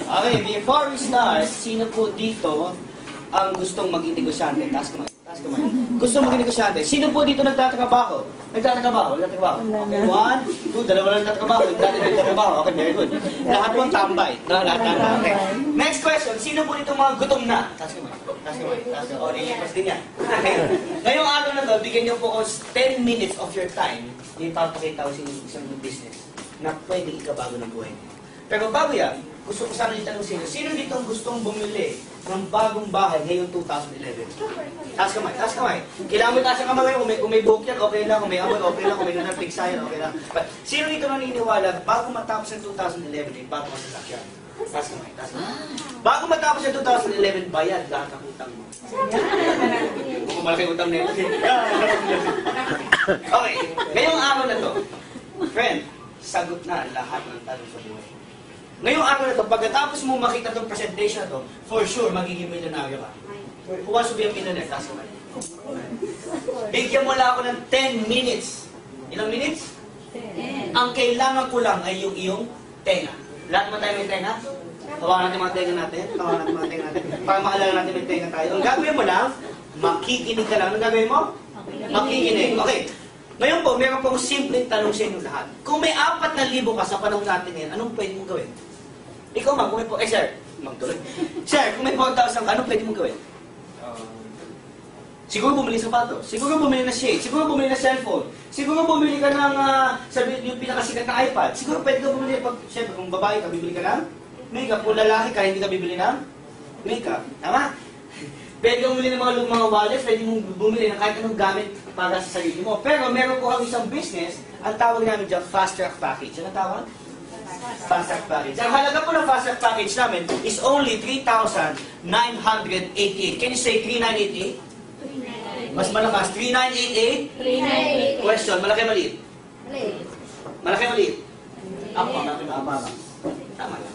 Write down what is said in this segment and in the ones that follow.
Okay, before we start, sino po dito ang gustong maging negosyante? Taas kamay. Taas kamay. Gustong maging negosyante. Sino po dito nagtatrabaho? Nagtatrabaho. Okay, 1, 2, dalawa lang nagtatrabaho. Nagtatrabaho. Okay, very good. Lahat po ang tambay. Lahat tambay. Okay. Next question, sino po dito mga gutom na? Taas kamay. Taas kamay. Taas kamay. O, nilipas din yan. Okay. Ngayong araw na to, bigyan niyo po ko 10 minutes of your time. Ipapakita ko sa isang business na pwede ikabago ng buhay niyo. Pero bago yan, gusto ko sana itanong sino dito ang gustong bumili ng bagong bahay ngayong 2011? Taas kamay, taas kamay. Kailangan mo taas ang kamay kung may buhok yan, okay lang. Kung may amoy, okay lang. Kung may nanapig sa'yo, okay lang. But sino dito naniniwala, bago matapos ang 2011, ay bago masasakyan? Taas kamay, taas kamay. Bago matapos ang 2011, bayad lahat ng utang mo. Kung malaki utang nila. Okay, ngayong araw na to, friend, sagot na lahat ng tanong sa buhay. Ngayong araw na to, pagkatapos mo makita itong presentation na to, for sure, magiging milyonaryo ka. Who wants to be a millionaire? Taas kamay. Bigyan mo lang ako ng 10 minutes. Ilang minutes? 10. Ang kailangan ko lang ay yung iyong tenga. Lahat mo tayo may tenga? Hawakan natin mga tenga natin. Hawakan natin mga tenga natin. Para maalala natin may tenga tayo. Ang gagawin mo lang, makikinig ka lang. Anong gagawin mo? Makikinig. Okay. Ngayon po, meron pong simpleng tanong sa inyo lahat. Kung may 4,000 ka sa panahon natin ngayon, anong pwede mong gawin? Ikaw ma'am, kung may po, sir, magtuloy. Sir, kung may 4,000 ka, anong pwede mong gawin? Siguro bumili ng sapatos, siguro bumili ng shade, siguro bumili ng cellphone, siguro bumili ka ng, sabi yung pinakasikat na iPad, siguro pwede ka bumili, siyempre kung babae ka, bibili ka ng makeup, kung lalaki ka, hindi ka bibili ng makeup. Tama? Pwede kang bumili ng mga wallet, pwede mong bumili ng kahit anong gamit para sa sarili mo. Pero meron po kami isang business, ang tawag namin dyan, Fast Track Package. Ano tawag? Fast Track Package. Ang halaga po ng Fast Track Package namin is only 3,988. Can you say 3,988? Mas malakas. 3,988? 3,988. Question, malaki maliit? Malaki maliit? Ako, malaki maababa. Tama lang.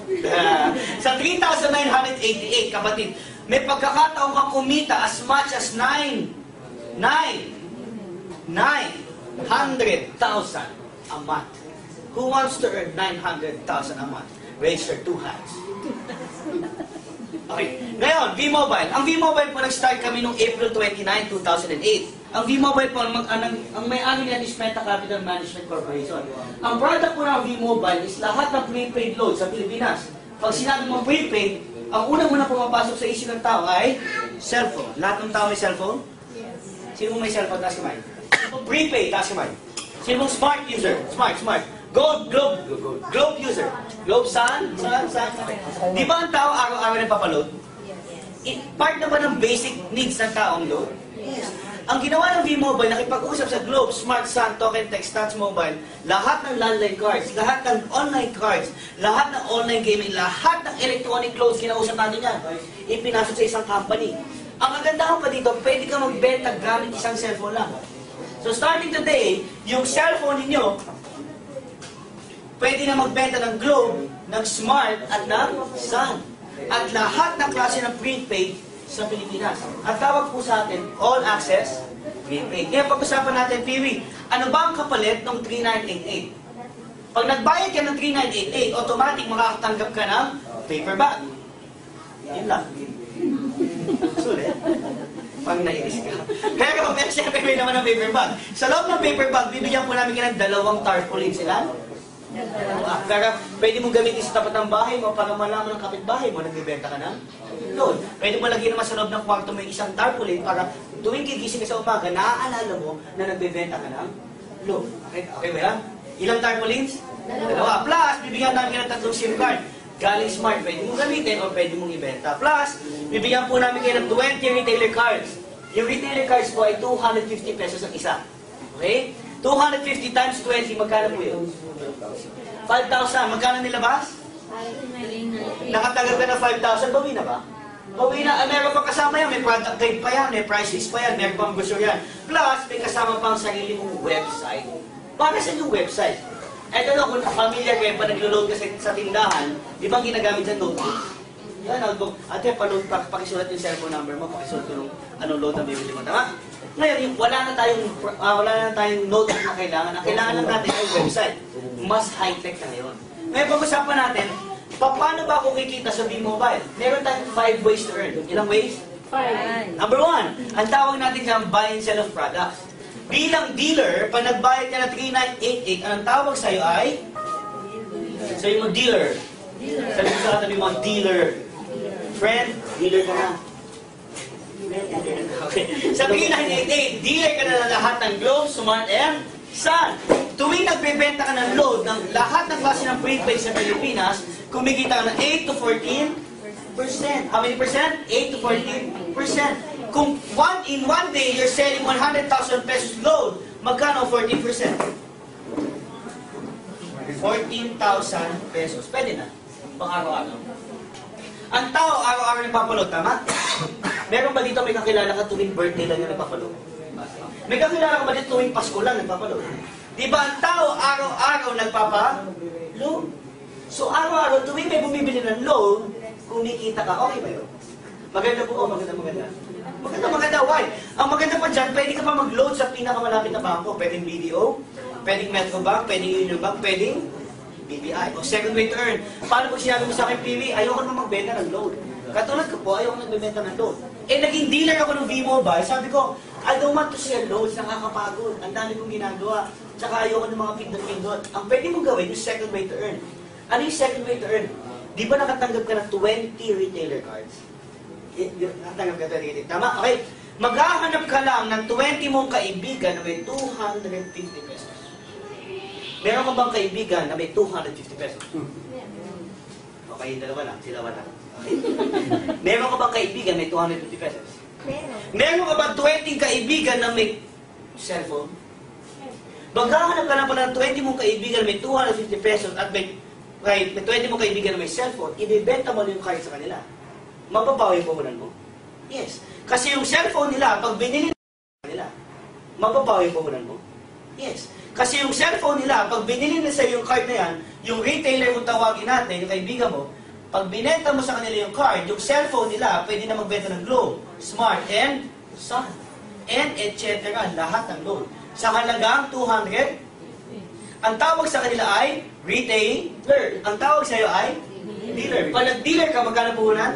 Sa 3,988, kapatid, may pagkakataon kang kumita as much as 900,000 a month. Who wants to earn 900,000 a month? Raise your 2 hands. Okay. Ngayon, V-Mobile. Ang V-Mobile po, nag-start kami noong April 29, 2008. Ang V-Mobile po, ang may-ari niyan is Meta Capital Management Corporation. Ang product po ng V-Mobile is lahat ng prepaid load sa Pilipinas. Pag sinabi mo prepaid, ang unang-unang pumapasok sa isip ng tao ay cellphone. Lahat ng tao may cellphone? Sino may cellphone? Taas kamay. Sino prepaid? Taas kamay. Sino smart user? Smart. Globe user. Globe saan? Di ba ang tao araw-araw nagpapaload? Part naman ng basic needs ng tao ang load? Yes. Ang ginawa ng V-Mobile, nakipag-usap sa Globe, Smart Sun, Token Text, Stats Mobile, lahat ng landline cards, lahat ng online cards, lahat ng online gaming, lahat ng electronic clothes, kinausap natin yan, ipinasok sa isang company. Ang kagandahan pa dito, pwede ka magbenta gamit isang cellphone lang. So starting today, yung cellphone ninyo, pwede na magbenta ng Globe, ng Smart, at ng Sun. At lahat ng klase ng prepaid sa Pilipinas. Ang tawag po sa atin, all access prepaid. Ngayon pag-usapan natin, Piwi, ano ba ang kapalit ng 3988? Pag nagbayad ka ng 3988, automatic makakatanggap ka ng paper bag. Yun lang. Sulit. Pag nainis ka. Pero siyempre may naman ng paper bag. Sa loob ng paper bag, bibigyan po namin ka ng 2 tarpaulin sila. Pero pwede mo gamitin sa tapat ng bahay mo para malaman ng kapitbahay mo, nagbibenta ka ng load. Pwede mo lagyan naman sa loob ng kwarto may isang tarpaulin para tuwing gigising ka sa umaga, naaalala mo na nagbibenta ka ng load. Okay ba yan? Ilang tarpaulins? 2. Plus, bibigyan namin ka ng 3 SIM card. Galing Smart, pwede mong gamitin o pwede mong ibenta. Plus, bibigyan po namin kayo ng 20 retailer cards. Yung retailer cards po ay 250 pesos ang isa. Okay? 250 times 20, magkano po yun? 5,000. Magkano nilabas? Nakatagal ka na 5,000, bawi na ba? Bawi na. Meron pa kasama yan. May product guide pa yan. May price list pa yan. Meron pang gusto yan. Plus, may kasama pang sarili mong website. Para sa yung website? Eto na, kung familiar kayo, pa naglo-load ka sa tindahan, di ba ginagamit sa notebook? Yan, notebook. Ate, pakisulat yung cellphone number mo, pakisulat yung anong load na bibili mo. Tama? Ngayon, wala na tayong notebook na kailangan. Ang kailangan lang natin ay website. Mas high-tech na ngayon. Ngayon, pag-usapan natin, Paano ba ako kikita sa V-Mobile? Meron tayong 5 ways to earn. Ilang ways? 5. Number 1, ang tawag natin dyan, buy and sell of products. Bilang dealer, pag nagbayad ka na 3,988, anong tawag sa'yo ay? Sa'yo mo, dealer. Sabi ko sa katabi mo, dealer. Friend, dealer ka na. Okay. Sa 3,988, dealer ka na ng lahat ng Globe, Smart, and Sun. Tuwing nagbebenta ka ng load ng lahat ng klase ng prepaid sa Pilipinas, kumikita ka ng 8 to 14%. How many percent? 8 to 14%. Kung in one day, you're selling 100,000 pesos load, magkano 14%? 14,000 pesos. Pwede na. Pang araw-araw. Ang tao, araw-araw nagpapaload, tama? Meron ba dito may kakilala ka tuwing birthday lang yung nagpapaload? May kakilala ka ba dito tuwing Pasko lang nagpapaload? Di ba ang tao, araw-araw nagpapaload? So araw-araw, tuwing may bumibili ng load, kumikita ka, okay ba yun? Maganda po, maganda. Maganda, why? Ang maganda pa dyan, pwede ka pa mag-load sa pinakamalapit na bangko. Pwedeng BDO, pwedeng Metrobank, pwedeng Union Bank, pwedeng BPI. O second way to earn. Paano pag sinabi mo sa akin, PV, ayoko na magbenta ng load. Katulad ko po, ayoko nagbebenta ng load. Eh, naging dealer ako ng V-Mobile. Sabi ko, I don't want to sell loads, nakakapagod. Ang dami kong ginagawa. Tsaka ayoko ng mga pindot-pindot. Ang pwede mong gawin yung second way to earn. Ano yung second way to earn? Di ba nakatanggap ka ng 20 retailer cards? Nakatanggap ka ng 20. Tama? Okay. Maghahanap ka lang ng 20 mong kaibigan na may 250 pesos. Meron ka bang kaibigan na may 250 pesos? Okay, dalawa lang. Sila wala. Okay. Meron ka bang kaibigan na may 250 pesos? Meron ka bang 20 kaibigan na may cellphone? Maghahanap ka lang pala ng 20 mong kaibigan na may 250 pesos at may 20 mong kaibigan na may cellphone, ibibenta mo yung card sa kanila. Mababawi po mo Yes. Kasi yung cellphone nila, pag binili nila, mababawi po mo Yes. Kasi yung cellphone nila, pag binili na sa yung card na yan, yung retailer kung tawagin natin, yung kaibigan mo, pag binenta mo sa kanila yung card, yung cellphone nila, pwede na magbenta ng Globe, Smart, and Sun, and etc. Lahat ng load. Sa halagang 200, ang tawag sa kanila ay retailer. Ang tawag sa iyo ay dealer. Pag nag-dealer ka, magkano puhunan?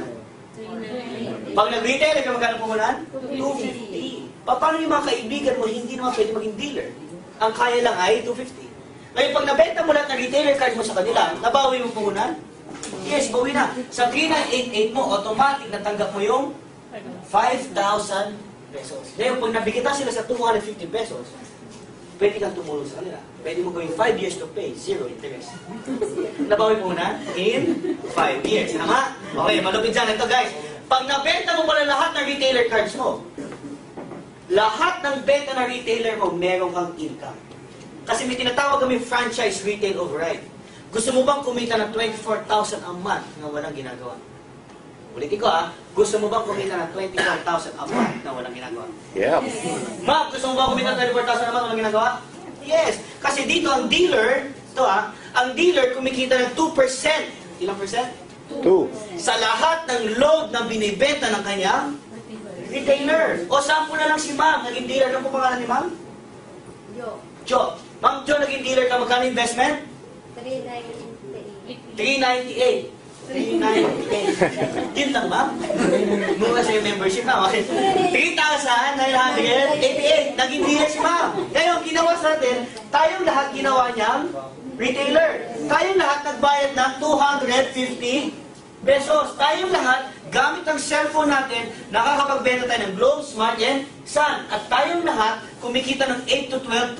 Pag nag-retailer ka, magkano puhunan? 250. Paano yung mga kaibigan mo, hindi naman pwede maging dealer? Ang kaya lang ay 250. Ngayon, pag nabenta mo lahat ng retailer card mo sa kanila, nabawi mo puhunan? Yes, bawi na. Sa 3988 mo, automatic natanggap mo yung 5,000 pesos. Ngayon, pag nabigita sila sa 250 pesos, pwede kang tumulong sa kanila. Pwede mo gawin 5 years to pay, 0 interest. Nabawi mo na in 5 years. Tama? Okay, malupit dyan. Ito guys, pag nabenta mo pala lahat ng retailer cards mo, lahat ng benta ng retailer mo, meron kang income. Kasi may tinatawag kami franchise retail override. Gusto mo bang kumita ng 24,000 a month na walang ginagawa? Ulitin ko gusto mo bang kumita ng 24,000 a month na walang ginagawa? Yeah. Ma'am, gusto mo bang kumita ng 24,000 a month na walang ginagawa? Yes. Kasi dito ang dealer, ang dealer kumikita ng 2%. Ilang percent? 2. Sa lahat ng load na binibenta ng kanyang retailer. O sample na lang si ma'am, naging dealer. Ano po pangalan ni ma'am? Jo. Ma'am Jo, naging dealer ka, magkano investment? 398. 398. Yun lang, ma'am. Mura sa yung membership na. 3,988. Naging dealer si ma'am. Ngayon, ginawa sa atin, tayong lahat ginawa niyang retailer. Tayong lahat nagbayad ng 250 pesos. Tayong lahat, gamit ang cellphone natin, nakakapagbenta tayo ng Globe, Smart, and Sun. At tayong lahat, kumikita ng 8 to 12%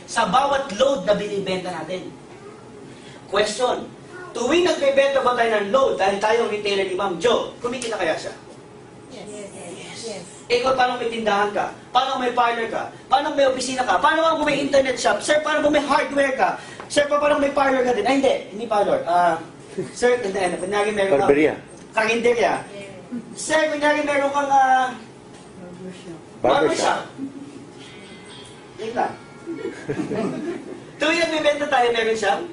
sa bawat load na binibenta natin. Question. Tuwing nagbebenta ba tayo ng load dahil tayong retailer ni Ma'am Jo, kumikita kaya siya? Yes. Ikaw, paano may tindahan ka? Paano may parlor ka? Paano may opisina ka? Paano kung may internet shop? Sir, paano kung may hardware ka? Sir, paano may parlor ka din? Ay, hindi parlor. Sir, kunyari meron kang... Barberia. Karinderya. Sir, kunyari meron kang... barbershop. Yan lang. Tuwing nagbibenta tayo, meron siyang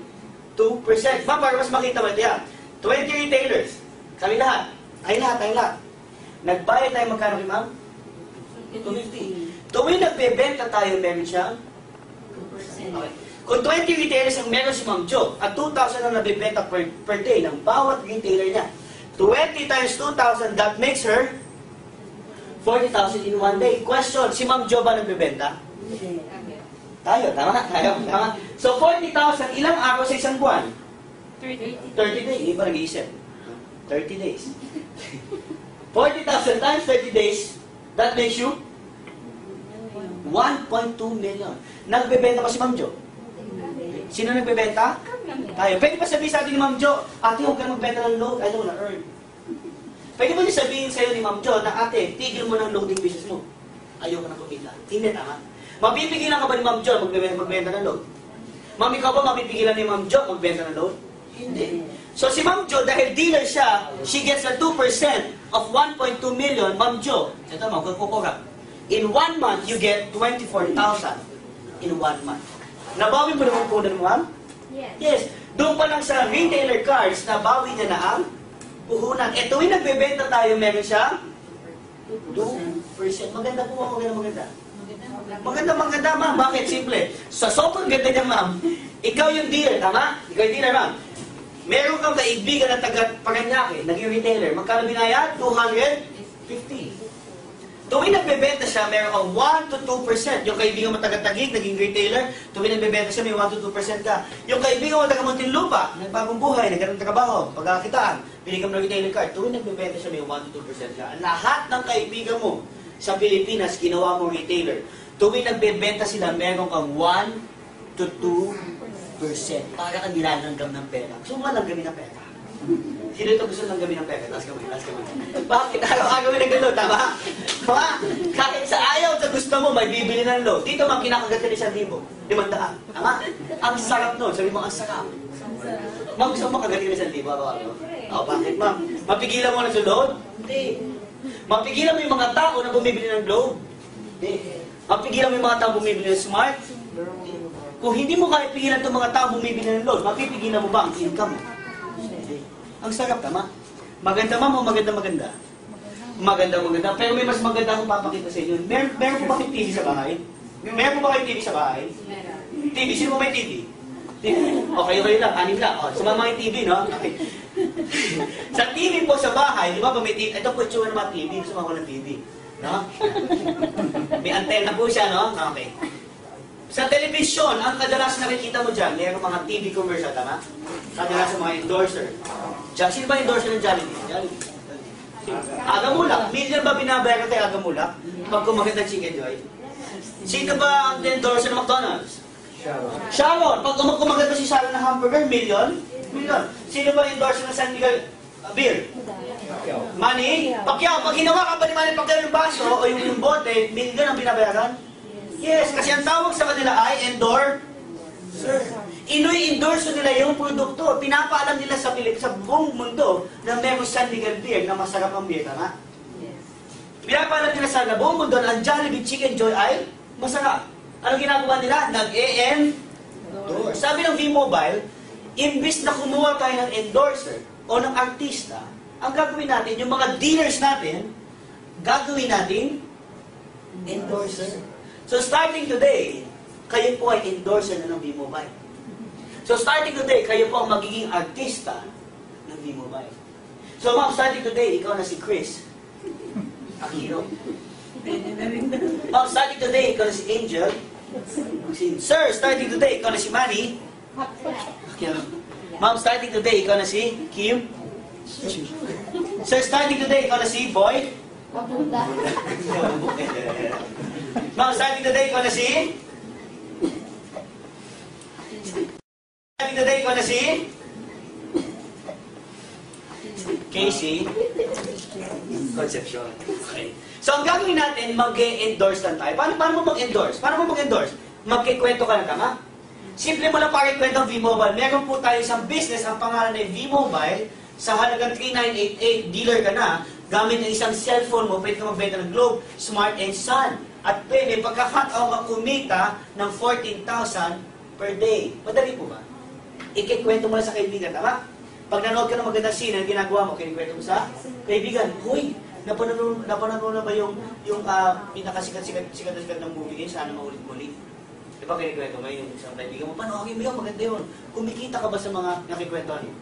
2%. Ma'am, para mas makita mo ito yan. 20 retailers. Kami lahat. Ay lahat. Nagbayad tayo magkano kay ma'am? 250. Tuwing nagbebenta tayo, meron siyang 2%. Okay. Kung 20 retailers ang meron si Ma'am Jo, at 2,000 ang nabibenta per day ng bawat retailer niya, 20 times 2,000, that makes her 40,000 in one day. Question, si Ma'am Jo ba nagbibenta? Tayo, tama? Tama. So 40,000, ilang araw sa isang buwan? 30 days. Hindi ba nag-iisip? 30 days. 40,000 times 30 days, that makes you 1.2 million. Nagbebenta pa si Ma'am Jo? Sino nagbebenta? Tayo. Pwede pa sabihin sa atin ni Ma'am Jo, ate, huwag ka magbenta ng load, I don't wanna earn. Pwede ba niya sabihin sa'yo ni Ma'am Jo na ate, tigil mo ng loading business mo. Ayaw ka na kumita. Hindi, tama. Mapipigilan ka ba ni Ma'am Jo magbenta ng load? Ma'am, ikaw ba mapipigilan ni Ma'am Jo magbenta ng load? Hindi. So si Ma'am Jo, dahil dealer siya, she gets a 2% of 1.2 million. Ma'am Jo, ito ma'am, kukura. In 1 month, you get 24,000 in 1 month. Nabawi mo naman punan mo, ma'am? Yes. Doon pa lang sa retailer cards, nabawi niya na ang puhunan. Ito yung nagbebenta tayo, meron siya 2%. Maganda po, maganda. Maganda, ma'am. Bakit? Simple. Sa sobrang ganda niya, ma'am, ikaw yung dealer, tama? Ikaw yung dealer, ma'am. Meron kang kaibigan na taga-Paranaque, naging retailer. Magkano binayad? 250. Tuwing nagbebenta siya, meron kang 1 to 2%. Yung kaibigan mo taga-Taguig, naging retailer, tuwing nagbebenta siya, may 1 to 2% ka. Yung kaibigan mo taga-Muntinlupa, nagbagong buhay, nagkaroon ng trabaho, pagkakitaan, binigyan mo ng retailer card, tuwing nagbebenta siya, may 1 to 2% ka. Lahat ng kaibigan mo sa Pilipinas, ginawa mo retailer. Tuwing nagbebenta sila, meron kang 1 to 2%. Para kang nilalanggam ng pera. Gusto mo langgamin ng pera? Sino ito gusto langgamin ng pera? Last kamay. Bakit? Araw-araw na gano'n, tama? Tama? Kahit sa ayaw sa gusto mo, may bibili ng load. Dito mang kinakagat ka ni 1,000. 500. Tama? Ang sarap nun. Sabi mo, ang sarap. Ma'am, gusto mo makagaling ni 1,000? Oh, bakit, ma'am? Mapigilan mo na sa load? Hindi. Mapigilan mo yung mga tao na bumibili ng load? Hindi. Mapigilan mo yung mga tao bumibili ng smart? Kung hindi mo kaya pigilan itong mga tao bumibili ng load, mapipigilan mo ba ang income mo? Ang sarap, tama? Maganda, ma'am, o maganda? Maganda. Pero may mas maganda akong papakita sa inyo. Meron po ba kayong TV sa bahay? Meron po ba kayong TV sa bahay? TV? Sino mo may TV? Okay lang, 6 lang. O, sumama yung TV, no? Okay. Sa TV po sa bahay, di ba may TV? Ito po yung mga TV. Sumama ko ng TV. No? May antenna po siya, no? Okay. Sa television, ang kadalasan nakikita mo dyan, mayroong mga TV commercial, tama? Kadalasan mga endorser. Sino ba endorser ng Jollibee? Jollibee. Agamulak. Million ba binabayaran kay Agamulak? Pag kumakit ng Chicken Joy? Sino ba ang endorser ng McDonald's? Sharon. Pag kumakit ba si Sharon ng hamburger, million? Sino ba endorser ng San Miguel beer? Manny? Pacquiao. Pag ginawa ka ba ni Manny Pacquiao yung baso o yung bote, million ang binabayaran? Yes, kasi ang tawag sa kanila ay endorser. Ino-endorse nila yung produkto. Pinapaalam nila sa buong mundo na meron San Miguel beer na masarap ang beer, tama? Pinapaalam nila sa buong mundo na ang Jollibee Chicken Joy ay masarap. Ano ginagawa nila? Nag-endorse. Sabi ng V-Mobile, imbis na kumuha tayo ng endorser o ng artista, ang gagawin natin, yung mga dealers natin, gagawin natin endorser. So starting today, kayo po ay endorser na ng V-Mobile. So starting today, kayo po ang magiging artista ng V-Mobile. So ma'am, starting today, ikaw na si Chris Aquino. Ma'am, starting today, ikaw na si Angel. Sir, starting today, ikaw na si Manny. Ma'am, starting today, ikaw na si Kim. Sir, starting today, ikaw na si Boy. Ma'am, starting today, ikaw na si? Starting today, ikaw na si? Casey Concepcion. Okay. So, ang gagawin natin, mag-endorse lang tayo. Paano mo mag-endorse? Magkikwento ka lang, tama? Simple mo lang pakikwento ang V-Mobile. Meron po tayo isang business, ang pangalan ay V-Mobile. Sa halagang 3,988, dealer ka na. Gamit ng isang cellphone mo, pwede ka magbenta ng Globe, Smart, and Sun. At pwede, pagkakataon ka kumita ng 14,000 per day. Madali po ba? Ikikwento mo lang sa kaibigan, tama? Pag nanood ka ng magandang scene, ang ginagawa mo, kinikwento mo sa kaibigan, huy, napanood na ba yung pinakasikat-sikat ng movie ngayon, sana maulit-muli? Di ba kinikwento mo yung isang kaibigan mo, panoorin mo yun, maganda yun. Kumikita ka ba sa mga nakikwentohan mo?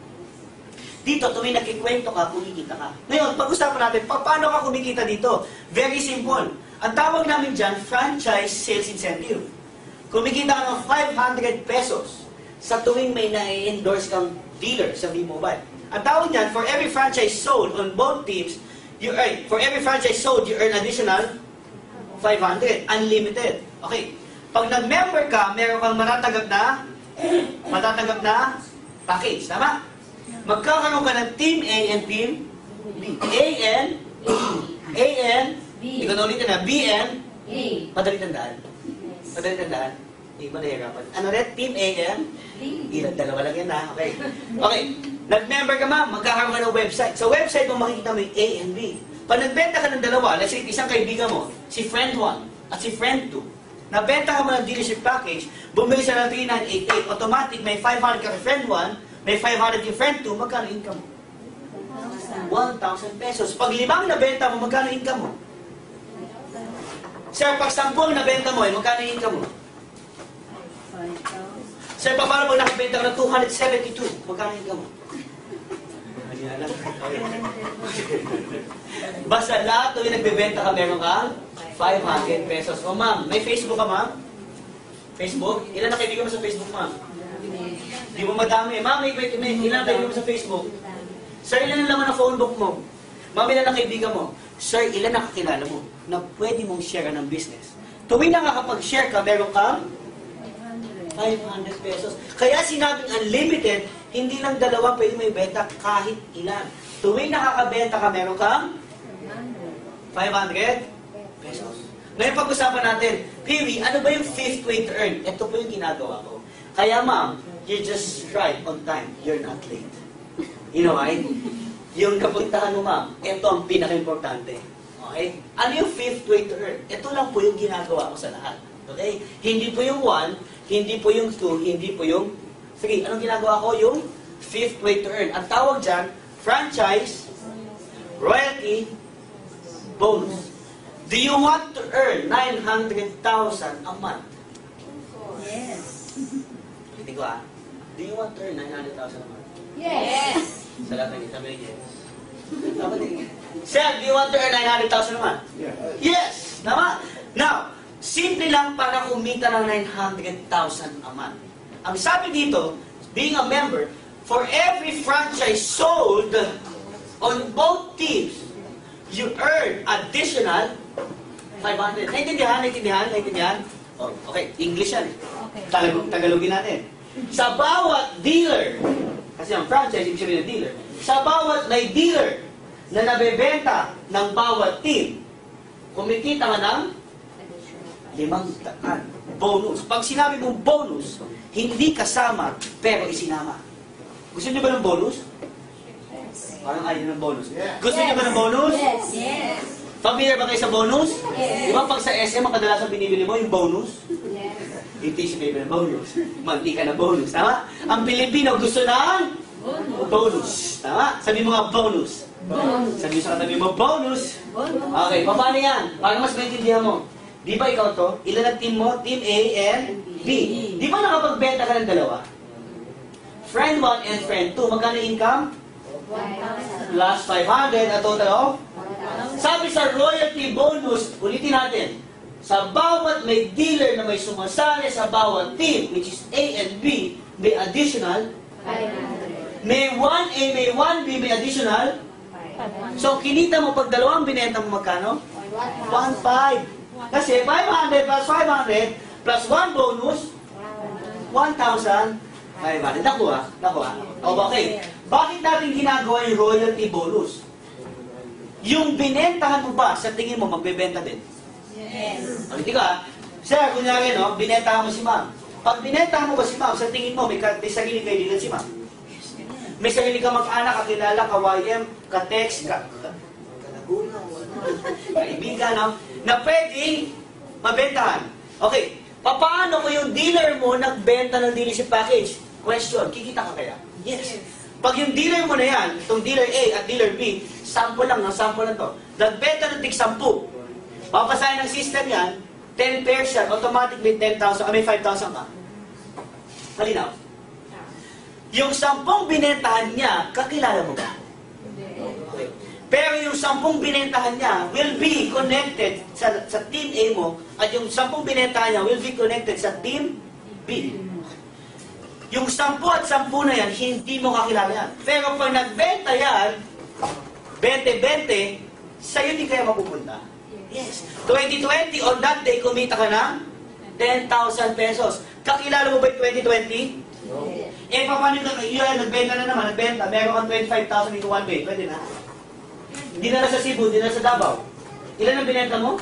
Dito, tuwing nakikwento ka, kumikita ka. Ngayon, pag-usapan natin, paano ka kumikita dito? Very simple. Ang tawag namin dyan, franchise sales incentive. Kumikita ka ng 500 pesos sa tuwing may na-endorse kang dealer sa V-Mobile. Ang tawag niyan, for every franchise sold on both teams, you earn, for every franchise sold, you earn additional 500. Unlimited. Okay. Pag nag-member ka, meron kang matatanggap na package. Tama? Magkakaroon ka ng Team A and Team B. Hindi ko na ulitin na, B and madali tandaan. Madali tandaan. Hindi ba nahirapan? Ano rin? Team A and ilan? Dalawa lang yan ha. Okay. Okay. Nag-member ka magkakaroon ka ng website. Sa website mo makikita mo yung A and B. Pag nagbenta ka ng dalawa, let's say isang kaibigan mo, si friend 1 at si friend 2, nabenta ka mo ng dealership package, bumili siya ng 3988, automatic may 500 ka kay friend 1, may 500 yung friend 2, magkano income mo? 1,000 pesos. Pag 5 nabenta mo, magkano income mo? Sir, pag 10 nabenta mo, magkano income mo? 5,000. Sir, paano mo nakabenta ka ng 272, magkano income mo? Basta lahat tuwing nagbebenta ka, meron kang 500 pesos. O ma'am, may Facebook ka ma'am? Facebook? Ilan na kaibigan mo sa Facebook ma'am? Di mo madami. Ma'am, ilan kaibigan mo sa Facebook? Sir, ilan ang laman na phone book mo? Ma'am, ilan na kaibigan mo? Sir, ilan na kakilala mo na pwede mong share ng business? Tuwing nakakapag-share ka, meron kang 500 pesos. Kaya sinabing unlimited, hindi lang dalawa pwede may benta kahit ilan. Tuwing nakakabenta ka, meron kang 500 pesos. Ngayon pag-usapan natin, Piri, ano ba yung 5th way to earn? Ito po yung ginagawa ko. Kaya ma'am, you just right on time. You're not late. You know why? Yung kapuntahan mo ma'am, ito ang pinaka-importante. Okay? Ano yung 5th way to earn? Ito lang po yung ginagawa ko sa lahat. Okay? Hindi po yung 1, hindi po yung 2, hindi po yung 3. Anong ginagawa ko? Yung 5th way to earn. Ang tawag dyan, franchise, royalty, bonus. Do you want to earn 900,000 a month? Yes. Hindi ko Do you want to earn 900,000 a month? Yes. Sa lahat ng sabi yes. Tama din. Sir, do you want to earn 900,000 a month? Yeah. Yes! Tama? Now, simple lang para kumita ng 900,000 a month. Ang sabi dito, being a member, for every franchise sold on both teams, you earn additional 500. Naintindihan? Oh, okay, English yan. Okay. Tagalogin natin. Sa bawat dealer, kasi ang franchise, ibig sabihin ng dealer, sa bawat may dealer na nabebenta ng bawat team, kumikita ka ng 500 bonus. Pag sinabi mong bonus, hindi kasama, pero isinama. Gusto niyo ba ng bonus? Parang ayaw ng bonus. Gusto niyo ba ng bonus? Yes. Yes. Familiar ba kayo sa bonus? Yes. Di ba pag sa SM, ang kadalasan binibili mo yung bonus? Yes. Hindi siya may bonus. Mantika na bonus. Tama? Ang Pilipino gusto ng bonus. Tama? Sabi mo nga bonus. Bonus. Sabi sa katabi mo, bonus. Bonus. Okay, paano yan? Para mas maintindihan mo. Di ba ikaw to? Ilan ang team mo? Team A and B. Di ba nakapagbenta ka ng dalawa? Friend 1 and friend 2. Magkano income? 1,000. Plus 500 at total of? Sabi sa royalty bonus, ulitin natin, sa bawat may dealer na may sumasali sa bawat team, which is A and B, may additional 500. May 1A, may 1B, may additional. So, kinita mo pag dalawang binenta mo magkano? 1,500. Kasi 500 plus 500 plus 1 bonus, 1,500. Nakuha? O, okay. Bakit natin ginagawa yung royalty bonus? Yung binentahan mo ba, sa tingin mo, magbebenta din? Yes. Hindi ka, sir, kunyari, no, binentahan mo si ma'am. Pag binentahan mo ba si ma'am, sa tingin mo, may sarili kaibigan si ma'am? May sarili ka mag-anak, kakilala, ka-YM, ka-text, kaibigan, no? Na pwedeng mabentahan. Okay, paano kung yung dealer mo nagbenta ng dealership package? Question, kikita ka kaya? Yes. Pag yung dealer mo na yan, itong dealer A at dealer B, sample lang to. Nagbenta ng tig 10. Papasahin ng system yan, 10 pairs yan, automatically 10,000, may 5,000 ka. Malinaw? Yung 10 binentahan niya, kakilala mo ba? Okay. Pero yung 10 binentahan niya will be connected sa team A mo, at yung 10 binentahan niya will be connected sa team B. Yung 10 at 10 na yan, hindi mo kakilala yan. Pero pag nagbenta yan, 20-20, sa'yo di kaya mapupunta. Yes. 2020, on that day, kumita ka ng 10,000 pesos. Kakilala mo ba yung 2020? No. Eh, paano yun, nagbenta na naman, nagbenta, meron kang 25,000 in one way, pwede na. Hindi na sa Cebu, hindi na sa Davao. Ilan ang binenta mo?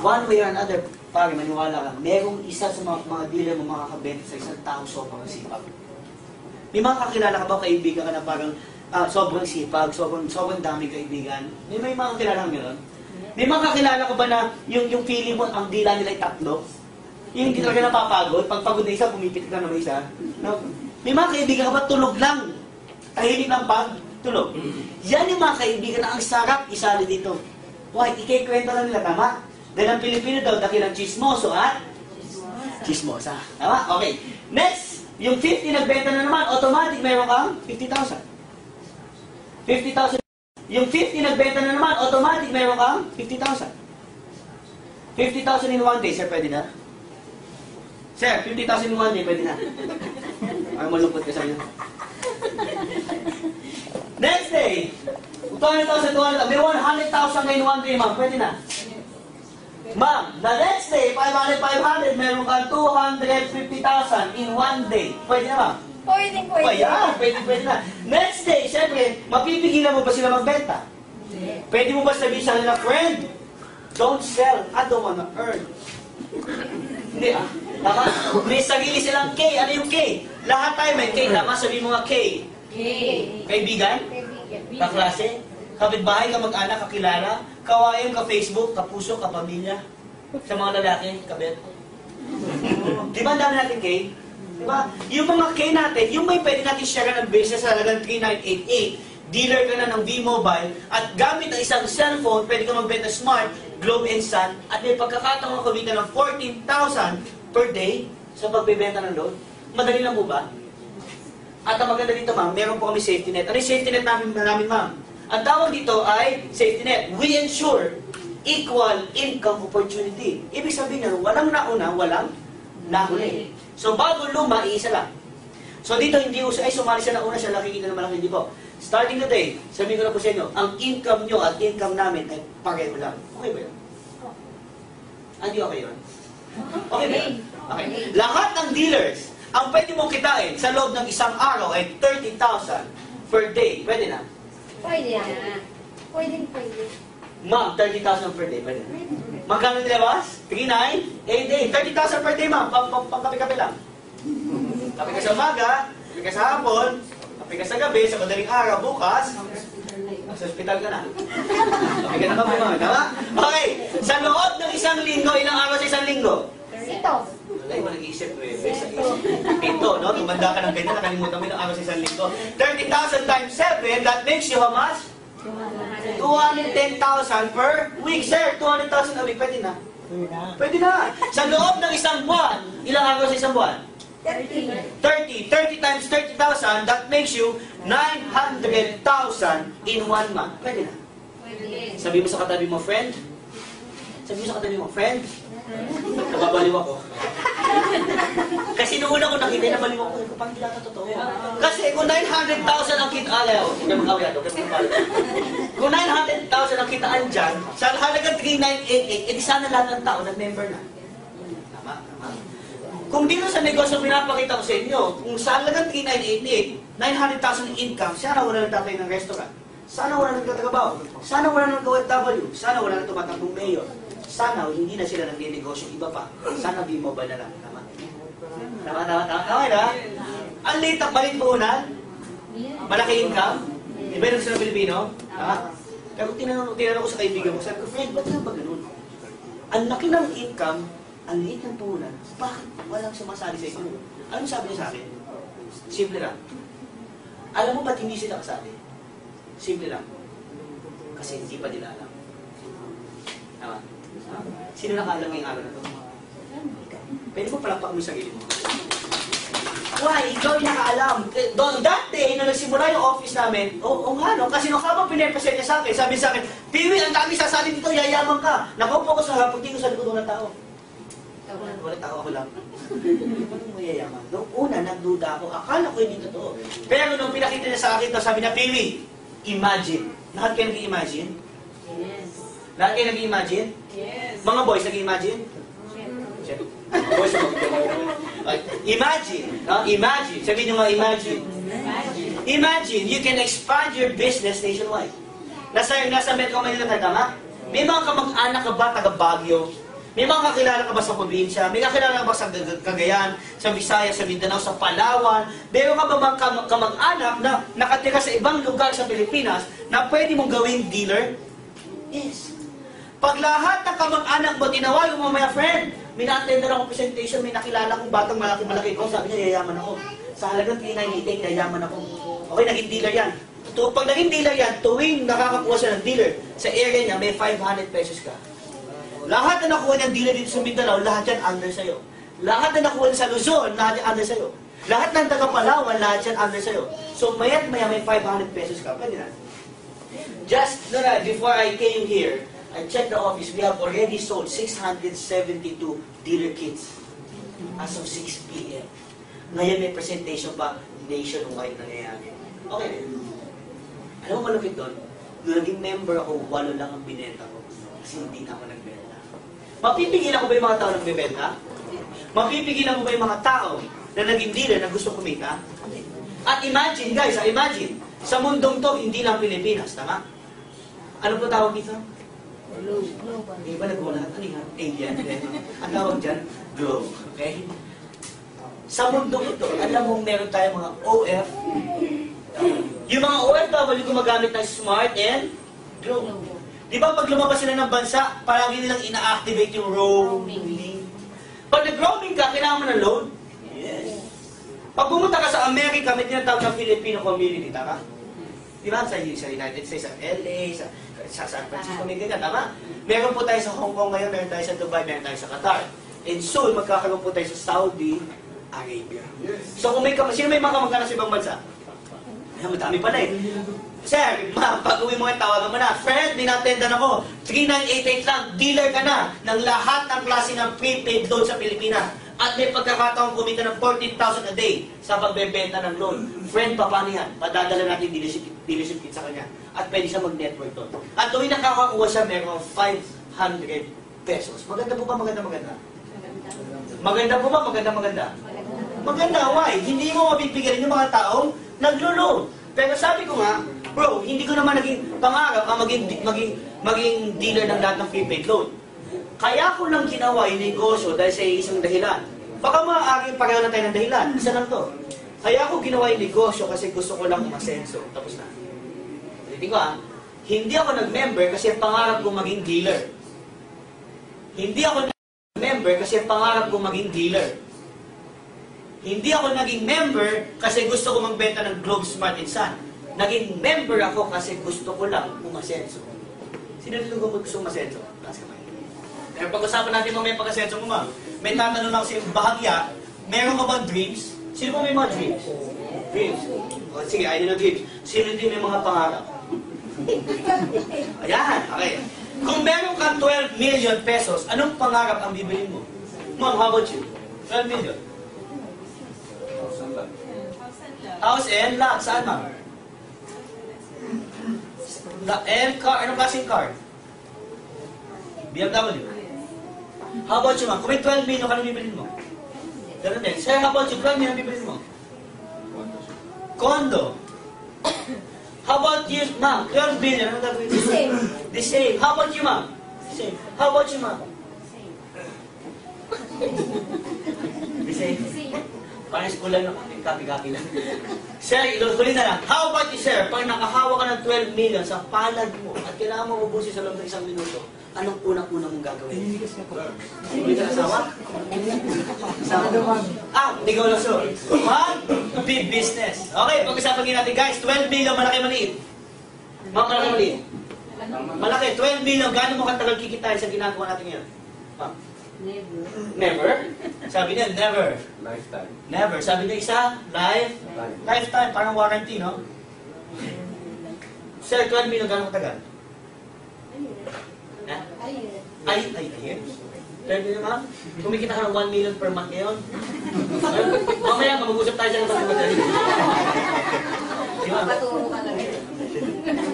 One way or another, pare, maniwala ka, merong isa sa mga dealer mo makakabenta sa isang tao sobrang sipag. May mga kakilala ka ba, kaibigan ka na parang sobrang sipag, sobrang daming kaibigan? May mga kakilala ka gano'n? May mga kakilala ka ba na yung feeling mo, ang dila nila ay 3? Yung hindi talaga napapagod, pag pagod na isa, pumipitik ka na may isa. No? May mga kaibigan ka ba, tulog lang? Tahimik lang tulog. Yan yung mga kaibigan na ang sarap isali dito. Why? Ikikwento lang nila, tama? Dahil ang Pilipino daw, dakilang chismoso at chismosa. Tama? Okay. Next, yung 50 nagbenta na naman, automatic meron kang 50,000. 50,000. Yung 50 nagbenta na naman, automatic meron kang 50,000. 50,000 in one day, sir, pwede na? Sir, 50,000 in one day, pwede na? Ay, malungkot ka sa'yo. Next day, 200,000, 200,000. May 100,000 in one day, ma'am. Pwede na. Ma'am, the next day, 500, 500, meron kang 250,000 in one day. Pwede na, ma'am? Pwede. Ayan, pwede na. Next day, syempre, mapipigilan mo ba sila magbenta? Pwede mo ba sabihin sa kanila, friend, don't sell, I don't wanna earn. Hindi tama? May sarili silang K. Ano yung K? Lahat tayo may K. Tama? Sabihin mo nga K. Kaibigan? Kaklase? Kapitbahay, kamag-anak, kakilala? Kawayan, ka-Facebook, kapuso, kapamilya? Sa mga lalaki, kabet? Di ba ang dami natin K? Di ba? Yung mga K natin, yung may pwede natin share ng business sa halagang 3988, dealer ka na ng V-Mobile, at gamit ang isang cellphone, pwede ka magbenta Smart, Globe and Sun, at may pagkakataong kumita ng 14,000 per day sa pagbebenta ng load. Madali lang po ba? At ang maganda dito, ma'am, meron po kami safety net. Ano yung safety net namin, ma'am? Ang tawag dito ay safety net. We ensure equal income opportunity. Ibig sabihin nga, walang nauna, walang nahuli. So, bago luma, iisa lang. So, dito hindi uso, ay sumali siya na una, siya nakikita ng malaki, hindi po. Starting today, sabihin ko na po sa inyo, ang income nyo at income namin ay pareho lang. Okay ba yun? Hindi okay yun? Okay ba yun? Okay. Lahat ng dealers, ang pwede mong kitain sa loob ng isang araw ay 30,000 per day. Pwede na? Pwede. Ma'am, 30,000 per day. Pwede na? Magkano nilabas? 3, 9, 8, 30,000 per day, ma'am. Pang-kape-kape lang. Kape ka sa umaga, kape ka sa hapon, kape ka sa gabi, sa madaling araw, bukas, sa ospital ka na. Kape ka na kape, ma'am. Tama? Okay. Sa loob ng isang linggo, ilang araw sa isang linggo? Wala yung nag-iisip ko eh. Ito, no? Tumanda ka ng ganyan, nakalimutan mo ilang araw sa isang linggo. 30,000 times 7, that makes you how much? 210,000 per week. Sir, 200,000 a week. Pwede na? Pwede na. Sa loob ng isang buwan, ilang araw sa isang buwan? 30. 30 times 30,000, that makes you 900,000 in 1 month. Pwede na. Sabi mo sa katabi mo, friend? Sabi mo sa katabi mo, friend? Nababaliw ako. Kasi noong una ko nakita, nabaliw ako. Paano hindi natin totoo? Kasi kung 900,000 ang kitaan, kung 900,000 ang kitaan dyan, sa halagang 3,988, edi sana lahat ng tao nag-member na. Tama? Kung dito sa negosyo pinapakita ko sa inyo, kung sa halagang 3,988, 900,000 income, sana wala nang tatay ng restaurant. Sana wala nang tatrabaho. Sana wala nang OFW. Sana wala nang tumatakbong mayor. Sana hindi na sila nag-negosyo iba pa. Sana V-Mobile na lang. Tama? Tama na? Ang liit ang balik puhunan? Malaki income? Di ba yung sa Pilipino? Tama? Pero tinanong ko sa kaibigan mo, sabi ko, friend, ba't nga ba ganun? Ang laki ng income, ang liit ng puhunan, bakit walang sumasali sa inyo? Ano sabi niya sa akin? Simple lang. Alam mo ba't hindi sila kasali? Simple lang. Kasi hindi pa nila alam. Tama? Sino nakaalam ngayong araw na to? Pwede mo palakpak mo yung sarili mo. Why? Ikaw yung nakaalam. That day, nung nagsimula yung office namin, nga no, kasi nung habang pinapresent niya sa akin, sabi sa akin, Piwi, ang dami sasali dito, yayaman ka. Nakaupo ko sa harap, hindi ko sa likod ng tao. Wala tao ako lang. Paano mo yayaman? Noong una, nagduda ako, akala ko hindi totoo. Pero nung pinakita niya sa akin, sabi na, Piwi, imagine. Lahat kayo nag-imagine? Yes. Lahat kayo nag-imagine? Yes. Mga boys, nag-imagine? Boys, imagine. Imagine. Sabihin nyo nga, imagine. Imagine, you can expand your business nationwide. Nasa Metro Manila ka, tama? May mga kamag-anak ka ba taga Baguio? May mga kakilala ka ba sa probinsya? May kakilala ka ba sa Cagayan, sa Visayas, sa Mindanao, sa Palawan? Meron ka ba mga kamag-anak na nakatira sa ibang lugar sa Pilipinas na pwede mong gawing dealer? Yes. Pag lahat ng kamag-anak mo, tinawag mo, my friend, may na-attend na akong presentation, may nakilala kong batang malaki-malaki ko, sabi niya, yayaman ako. Sa halagang 398, yayaman ako. Okay, naging dealer yan. Pag naging dealer yan, tuwing nakakakuha siya ng dealer, sa area niya, may 500 pesos ka. Lahat na nakuha niyang dealer dito sa Mindanao, lahat yan under sa'yo. Lahat na nakuha niya sa Luzon, lahat yan under sa'yo. Lahat ng taga Palawan, lahat yan under sa'yo. So, maya't maya may 500 pesos ka. Pwede na. Just, before I came here, I checked the office, we have already sold 672 dealer kits as of 6 p.m. Ngayon may presentation pa nationwide nangyayari. Okay. Alam mo malupit doon? Nung naging member ako, 8 lang ang binenta ko. Kasi hindi na ako nagbenta. Mapipigilan ko ba yung mga tao nagbebenta? Mapipigilan ko ba yung mga tao na naging dealer na gusto kumita? At imagine, guys, imagine, sa mundong to, hindi lang Pilipinas, tama? Ano po tawag dito? Global. Di ba nagwala? Ano yan? Alien. Ang tawag dyan? Globe. Okay? Sa mundo ito, alam mo meron tayong mga OF. Yung mga OFW gumagamit ng smart and globe. Di ba pag lumabas sila ng bansa, palagi nilang ina-activate yung roaming. Pag nag-roaming ka, kailangan mo ng load? Yes. Pag pumunta ka sa Amerika, may tinatawag ng Filipino community, tama? Di ba? Sa United States, sa LA, sa San Francisco, may ganyan, tama? Meron po tayo sa Hong Kong ngayon, meron tayo sa Dubai, meron tayo sa Qatar. And soon, magkakaroon po tayo sa Saudi Arabia. So kung sino may mga kamag-anak sa ibang bansa? Ay, madami pala eh. Sir, pag-uwi mo yung tawagan mo na, friend, dinatendan ako. 3988 lang, dealer ka na ng lahat ng klase ng prepaid loan sa Pilipinas. At may pagkakataong kumita ng 14,000 a day sa pagbebenta ng loan. Friend, paano yan? Padadala natin dealership kit sa kanya. At pwede siya mag-network doon. At tuwing nakakakuha siya, meron 500 pesos. Maganda po ba? Maganda? Maganda po ba? Maganda? Maganda, why? Hindi mo mabibigyan yung mga taong naglo-loan. Pero sabi ko nga, bro, hindi ko naman naging pangarap ang maging dealer ng lahat ng prepaid loan. Kaya ko lang ginawa yung negosyo dahil sa isang dahilan. Baka maaaring pareho na tayo ng dahilan. Isa lang to. Kaya ko ginawa yung negosyo kasi gusto ko lang umasenso. Tapos na. Ulitin ko hindi ako nag-member kasi pangarap ko maging dealer. Hindi ako nag-member kasi pangarap ko maging dealer. Hindi ako naging member kasi gusto ko magbenta ng Globe Smart and Sun. Naging member ako kasi gusto ko lang umasenso. Sino dito ko gusto umasenso? Taas ka ba? Pero pag-usapan natin mamaya pag-asenso mo, ma'am. May tatanong lang kasi bahagya, meron ka bang dreams? Sino ba may mga dreams? Dreams. O, sige, I know dreams. Sino din may mga pangarap? Ayan, okay. Kung meron kang 12 million pesos, anong pangarap ang bibilin mo? Ma'am, how about you? 12 million. House and lot. Saan, ma'am? And car. Anong klaseng car? BMW. How about you, ma'am? Kung may 12 million, anong bibilin mo? Ganun din. Sir, how about you? 12 million, anong bibilin mo? Condo. How about you, ma'am? 12 billion, anong gagawin mo? The same. The same. How about you, ma'am? The same. How about you, ma'am? The same. Parang school lang, kapi-kapi lang. Sir, ilutuloy na lang. How about you, sir? Pag nakahawa ka ng 12 million sa palad mo at kailangan mo ubusin sa loob ng 1 minuto, anong unang-unang mong gagawin? Hindi ka nasawa? Hindi ka wala so. Big business. Okay, pag-usapan natin guys, 12 million, malaki maliit. Malaki maliit. Malaki, 12 million. Gaano mo katagal kikitain sa ginagawa natin ngayon? Ma'am? Never. Never? Sabi niya, never. Lifetime. Never. Sabi niya isa, lifetime. Parang warranty, no? Sir, 12 million, gaano katagal? Ha? Ay, years. 12 million, ma'am? Kumikita ka ng 1 million per month ngayon. Mamaya, mag-usap tayo sa pag-madali. Di ba? Paturo ka lang.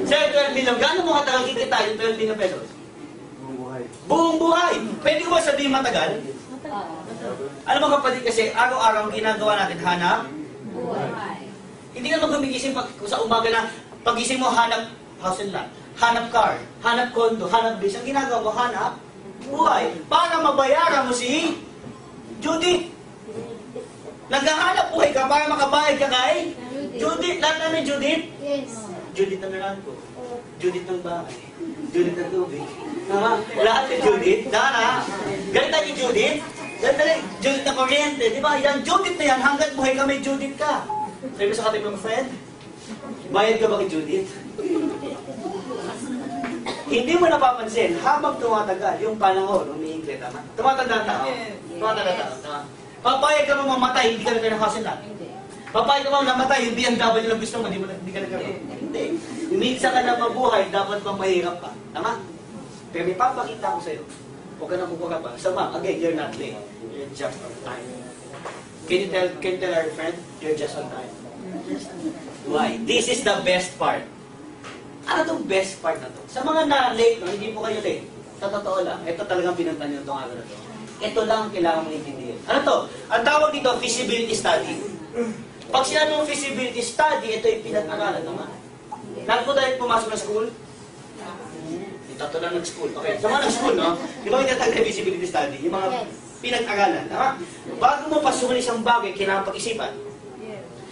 Sir, 12 million, gaano mo katagal kikita yung 12 million pesos? Buong buhay. Buong buhay! Pwede ko ba sabihin matagal? Alam mo kapatid kasi, araw-araw ang ginagawa natin, hanap. Buhay. Hindi ka mag-gumigising sa umaga na pagising mo, hanap house and lot, hanap car, hanap condo, hanap base. Ang ginagawa mo, hanap buhay. Para mabayaran mo si Judith. Naghahanap buhay ka para makabayad ka kay Judith. Lahat na ni Judith? Yes. Judith ng naran ko. Judith ng bahay. Judith ng tubig. Lahat ni Judith. Dara. Ganito ni Judith. Ganito ni Judith na kuryente. Di ba? Yan, Judith na yan. Hanggat buhay ka, may Judith ka. Sabi mo sa katabi mo, friend, bayad ka ba kay Judith? Hindi mo napapansin, habang tumatagal, yung panahon, umiikli, tama? Tumatanda ang tao. Tumatanda ang tao, tama? Papayag ka mo mamatay, hindi ka na kayo ng house and lot. Papayag ka mo namatay, yung BMW na gusto mo, hindi ka nagkaroon. Hindi. Minsan ka na mabuhay, dapat bang mahirap pa. Tama? Pero may papakita ko sa'yo. Huwag ka na kukuha pa. So ma'am, again, you're not late. You're just on time. Can you tell our friend, you're just on time? Why? This is the best part. Ano itong best part na to? Sa mga na-late, no, hindi po kayo late. Sa totoo lang, ito talagang pinuntan nyo itong araw na to. Ito lang ang kailangan mong intindihin. Ano to? Ang tawag dito, feasibility study. Pag sinabi mong feasibility study, ito yung pinag-aralan naman. Lahat po dahil pumasok na school? Ito na nag-school. Okay, sa mga nag-school, no? Di ba may tatag na feasibility study? Yung mga pinag-aralan. Tama? Bago mo pasukin isang bagay, kailangan pag-isipan.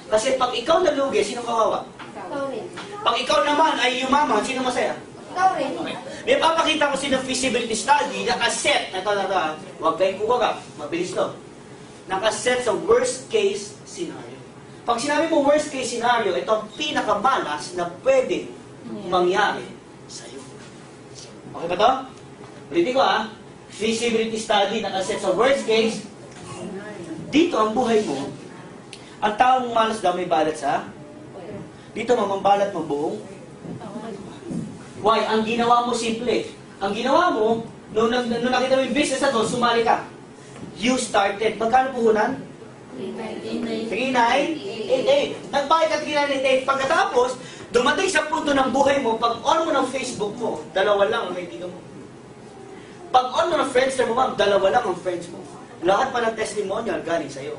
Kasi pag ikaw nalugi, sino kawawa? Ikaw rin. Pag ikaw naman ay yumaman, sino masaya? Ikaw rin. Okay. May papakita ko sino feasibility study, nakaset, huwag kayong kukaga, mabilis to. Nakaset sa worst case scenario. Pag sinabi mo worst case scenario, ito ang pinakamalas na pwede mangyari sa'yo. Okay ba to? Ulitin ko feasibility study, nakaset sa worst case. Dito ang buhay mo, ang taong malas daw may balat sa dito mamambalat mo buong. Why? Ang ginawa mo simple. Ang ginawa mo, nung nakita mo yung business na to, sumali ka. You started. Magkano puhunan? 3,988. Nagbayad ka 3,988. Pagkatapos, dumating sa punto ng buhay mo, pag on mo ng Facebook mo, dalawa lang ang kaibigan mo. Pag on mo ng Friendster mo, ma'am, dalawa lang ang friends mo. Lahat pa ng testimonial galing sa'yo.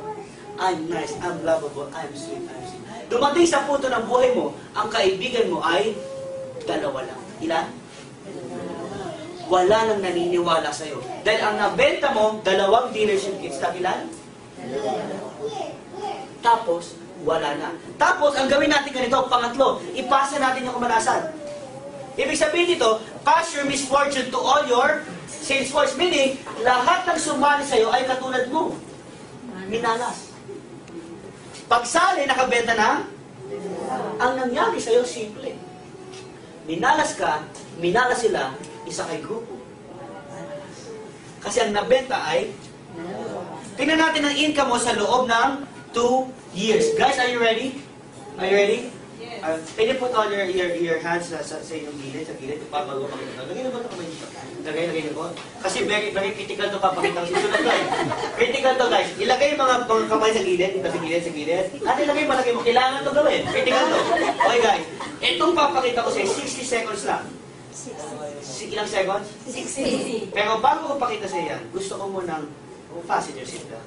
I'm nice, I'm lovable, I'm sweet, I'm sweet. Dumating sa punto ng buhay mo, ang kaibigan mo ay dalawa lang. Ilan? Wala nang naniniwala sa'yo. Dahil ang nabenta mo, 2 dealership kits. Ilan? Tapos, wala na. Tapos, ang gawin natin ganito, pangatlo, ipasa natin yung kamalasan. Ibig sabihin dito, pass your misfortune to all your sales force. Meaning, lahat ng sumali sa'yo ay katulad mo. Minalas. Pagsali, nakabenta na, ang nangyari sa'yo, simple. Minalas ka, minalas sila, isa kay grupo. Kasi ang nabenta ay, tingnan natin ang income mo sa loob ng 2 years. Guys, are you ready? Are you ready? Can you put all your hands sa inyong gilid, sa gilid, bago pakita. Lagay na ba ito kamay dito? Lagay na po. Kasi very critical ito papakita ko. Susunod to critical to guys. Ilagay yung mga kamay sa gilid, sa gilid. At ilagay mo. Kailangan ito gawin. Critical to. Okay guys. Itong papakita ko sa 60 seconds lang. Ilang seconds? 60. Pero bago ko pakita sa yan, gusto ko munang fasten your seatbelt.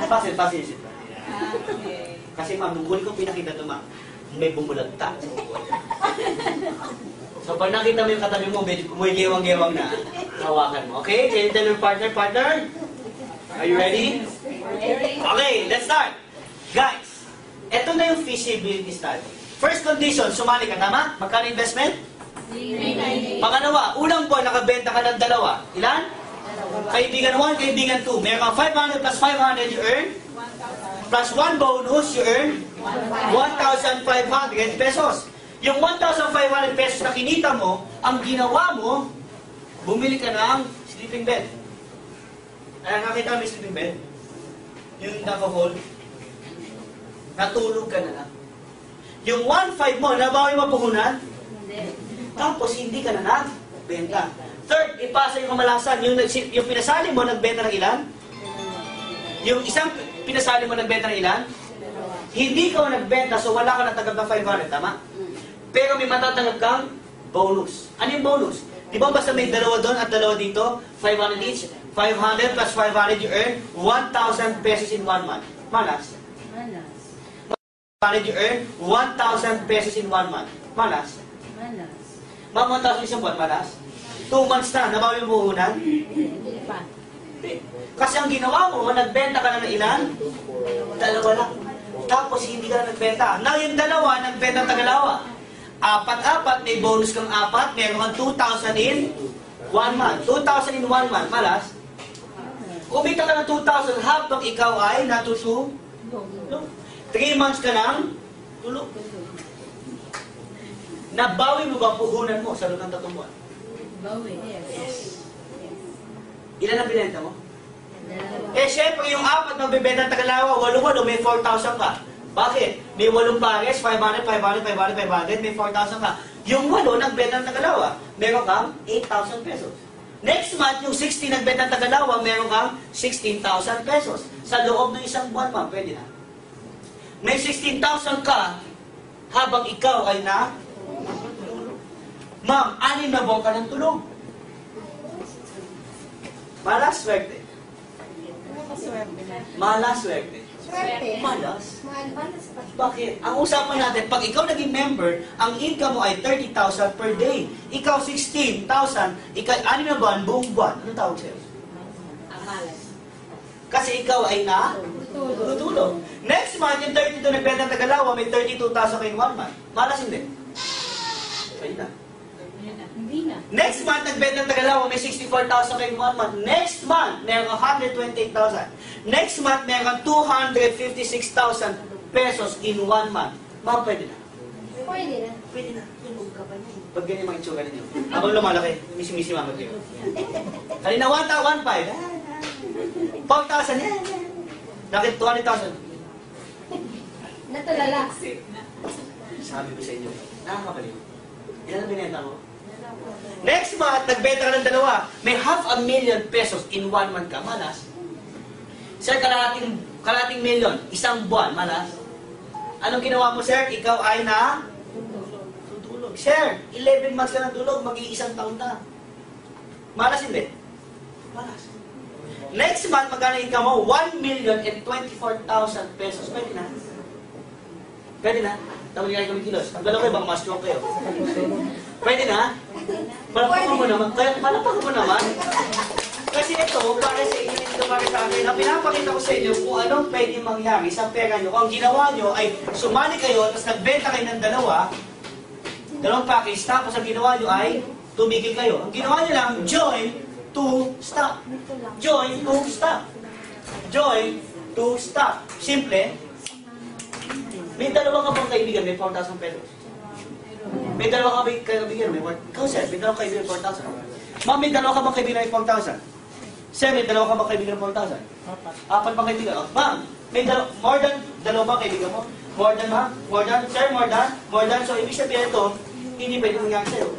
Fasten your seatbelt. Kasi ma'am, nung huli kong pinakita ito ma'am, may bumulagta. So pag nakita mo yung katabi mo, may gewang-gewang na, hawakan mo. Okay? Can you tell your partner? Are you ready? Okay, let's start. Guys, eto na yung feasibility study. First condition, sumali ka, tama? Magkano investment? Pangalawa, unang buwan, nakabenta ka ng 2. Ilan? Kaibigan 1, kaibigan 2. Meron kang 500 plus 500, you earn? Plus 1 bonus, you earn? 1,500 pesos. Yung 1,500 pesos na kinita mo, ang ginawa mo, bumili ka ng sleeping bed. Ay, nakita mo yung sleeping bed? Yung naka-hold. Natulog ka na lang. Yung 1,500 mo, nabawi mo puhunan, Hindi. tapos hindi ka na nagbenta. Third, ipasa yung kamalasan. Yung pinasali mo, nagbenta ng ilan? Yung isang pinasali mo, nagbenta ng ilan? Hindi ka nagbenta, so wala ka natanggap ng 500, tama? Pero may matatanggap kang bonus. Ano yung bonus? Di ba basta may dalawa doon at dalawa dito? 500 each. 500 plus 500, you earn 1,000 pesos in 1 month. Malas. Malas. 500, you earn 1,000 pesos in 1 month. Malas. Malas. Ma'am, 1,000 isang buwan, malas. 2 months na, nabawi mo puhunan? Hindi pa. Kasi ang ginawa mo, nagbenta ka na ng ilan? Dalawa lang. Tapos hindi ka na nagbenta. Now yung dalawa, nagbenta ng tagalawa. 4-4, may bonus kang 4, meron kang 2,000 in 1 month. 2,000 in 1 month, malas. Kumita ka ng 2,000 habang ikaw ay natutulog. 3 months ka lang tulog. Nabawi mo ba ang puhunan mo sa loob ng 3 buwan? Bawi. Yes. Ilan ang binenta mo? Dalawa. Eh, syempre, yung 4 na bibenta ng Tagalawa, 8-8, may 4,000 ka. Bakit? May 8 pares, 500, 500, 500, 500, may 4,000 ka. Yung 8 nagbenta ng Tagalawa, meron kang 8,000 pesos. Next month, yung 16 nagbenta ng Tagalawa, meron kang 16,000 pesos. Sa loob ng isang buwan, ma'am, pwede na. May 16,000 ka habang ikaw ay na ma'am, 6 na buwan ka ng tulog. Malas swerte. Malas swerte. Swerte. Malas. Malas pa. Bakit? Ang usapan natin, pag ikaw naging member, ang income mo ay 30,000 per day. Ikaw 16,000, ikaw 6 na buwan, buong buwan. Anong tawag sa'yo? Malas. Kasi ikaw ay na tutulog. Next month, yung 32 nagbenta ng Tagalawa, may 32,000 kayo in 1 month. Malas hindi. Pwede na. Hindi na. Next month, nagbenta ng Tagalawa, may 64,000 kayo in 1 month. Next month, meron kang 128,000. Next month, meron kang 256,000 pesos in 1 month. Ma'am, pwede na. Pwede na. Pwede na. Tulog ka pa niyan. Pag ganyan mga itsura ninyo. Habang lumalaki, misi-misi mama kayo. Kanina 1,500. 4,000. Nakit 200,000. Natulala. Sabi ko sa inyo, nakakabaliw. Ilan ang binenta mo? Next month, nagbenta ka ng dalawa. May 500,000 pesos in 1 month ka. Malas. Sir, kalating million. Isang buwan. Malas. Anong ginawa mo, sir? Ikaw ay na tutulog. Sir, 11 months ka ng tulog. Mag-iisang taon na. Malas hindi? Malas. Next month, magkano income mo? 1,024,000 pesos. Pwede na. Pwede na. Tawag niya kami kilos. Ang dalawa kayo, baka ma-stroke kayo. Pwede na? Malapakan mo naman. Kaya malapakan mo naman. Kasi ito, para sa inyo, ito para sa akin, ang pinapakita ko sa inyo kung anong pwede mangyari sa pera nyo. Kung ang ginawa nyo ay sumali kayo, tapos nagbenta kayo ng dalawang package, tapos ang ginawa nyo ay tumigil kayo. Ang ginawa nyo lang, join to stop. Join to stop. Join to stop. Simple. May dalawa ka bang kaibigan, may 4,000 pesos. May dalawa ka bang kaibigan, may 4,000. Ikaw, sir, may dalawa ka kaibigan, 4,000. Ma'am, may dalawa ka bang kaibigan, may 4,000. Sir, may dalawa ka bang kaibigan, 4,000. 4 bang kaibigan. Oh, ma'am, may more than dalawa bang kaibigan mo? More than, ma'am? More than? Sir, more than? More than? So, ibig sabihin ito, hindi pwede mangyari sa'yo.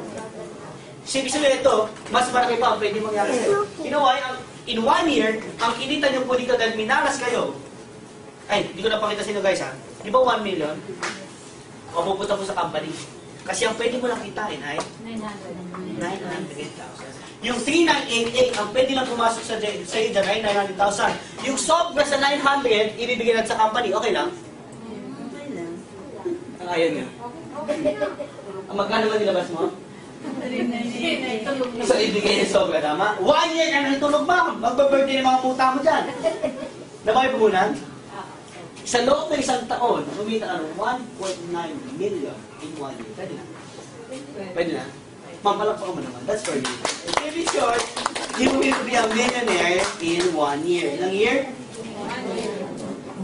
Ibig sabihin ito, mas marami pa ang pwede mangyari sa'yo. You know why? In 1 year, ang kinita nyo po dito dahil minalas kayo. Ay, hindi ko napakita sa inyo guys ha. Di ba 1 million? O pupunta po sa company. Kasi ang pwede mo lang kitain ay 900,000. Yung 3,988, ang pwede lang pumasok sa iyo dyan ay 900,000. Yung sobra sa 900, ibibigay natin sa company. Okay lang? Okay lang. Ang ayaw niya. Ang magkano ba nilabas mo? So, ibigay yung sobra, tama? 1 year ka nang tulog ba? Magba-birthday ng mga puta mo dyan. Nabaki puhunan? Sa loob ng isang taon, kumita ka ng 1.9 million in 1 year. Pwede na? Pwede na? Mampalakpakan mo naman. That's for you. To be short, you will be a millionaire in 1 year. Ilang year? 1 year.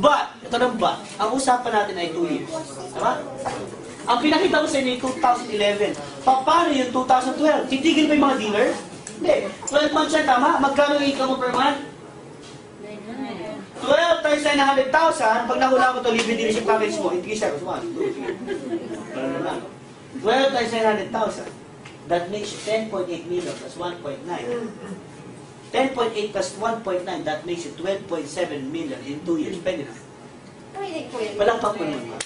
But, ito na ba? Ang usapan natin ay 2 years. Tama? Ang pinakita ko sa inyo yung 2011. Paano yung 2012? Titigil ba yung mga dealer? Hindi. 12 months yan, tama? Magkano yung income mo per month? 12 times 900,000, pag nahula mo ito, libre dealership package mo, hindi siya. 1, 2, 3. 12 times 900,000. That makes 10.8 million plus 1.9. 10.8 plus 1.9, that makes it 12.7 million in 2 years. Pwede na. Palakpak mo naman.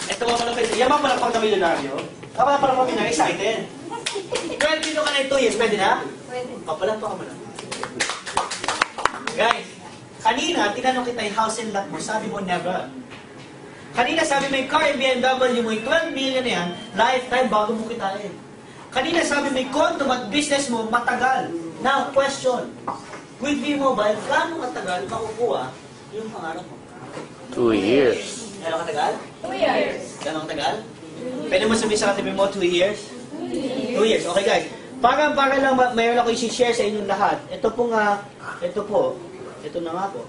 Ito mga palakpak. Yaman palakpak na milyonaryo. Kapag palakpak na, excited. 12 million ka na in 2 years. Pwede na? Pwede. Papalakpak mo na. Guys, kanina, tinanong kita yung house and lot mo. Sabi mo, never. Kanina sabi mo yung car and BMW mo, yung 12 million na yan, lifetime bago mo kitain. Kanina sabi mo yung condo at business mo, matagal. Now, question. With V-Mobile, gaano katagal makukuha yung pangarap mo? 2 years. Gaano katagal? 2 years. Gaano katagal? Pwede mo sabihin sa katabi mo, 2 years? 2 years. Okay guys. Para lang mayroon ako i-share sa inyong lahat. Ito po nga, ito po. Ito na nga po.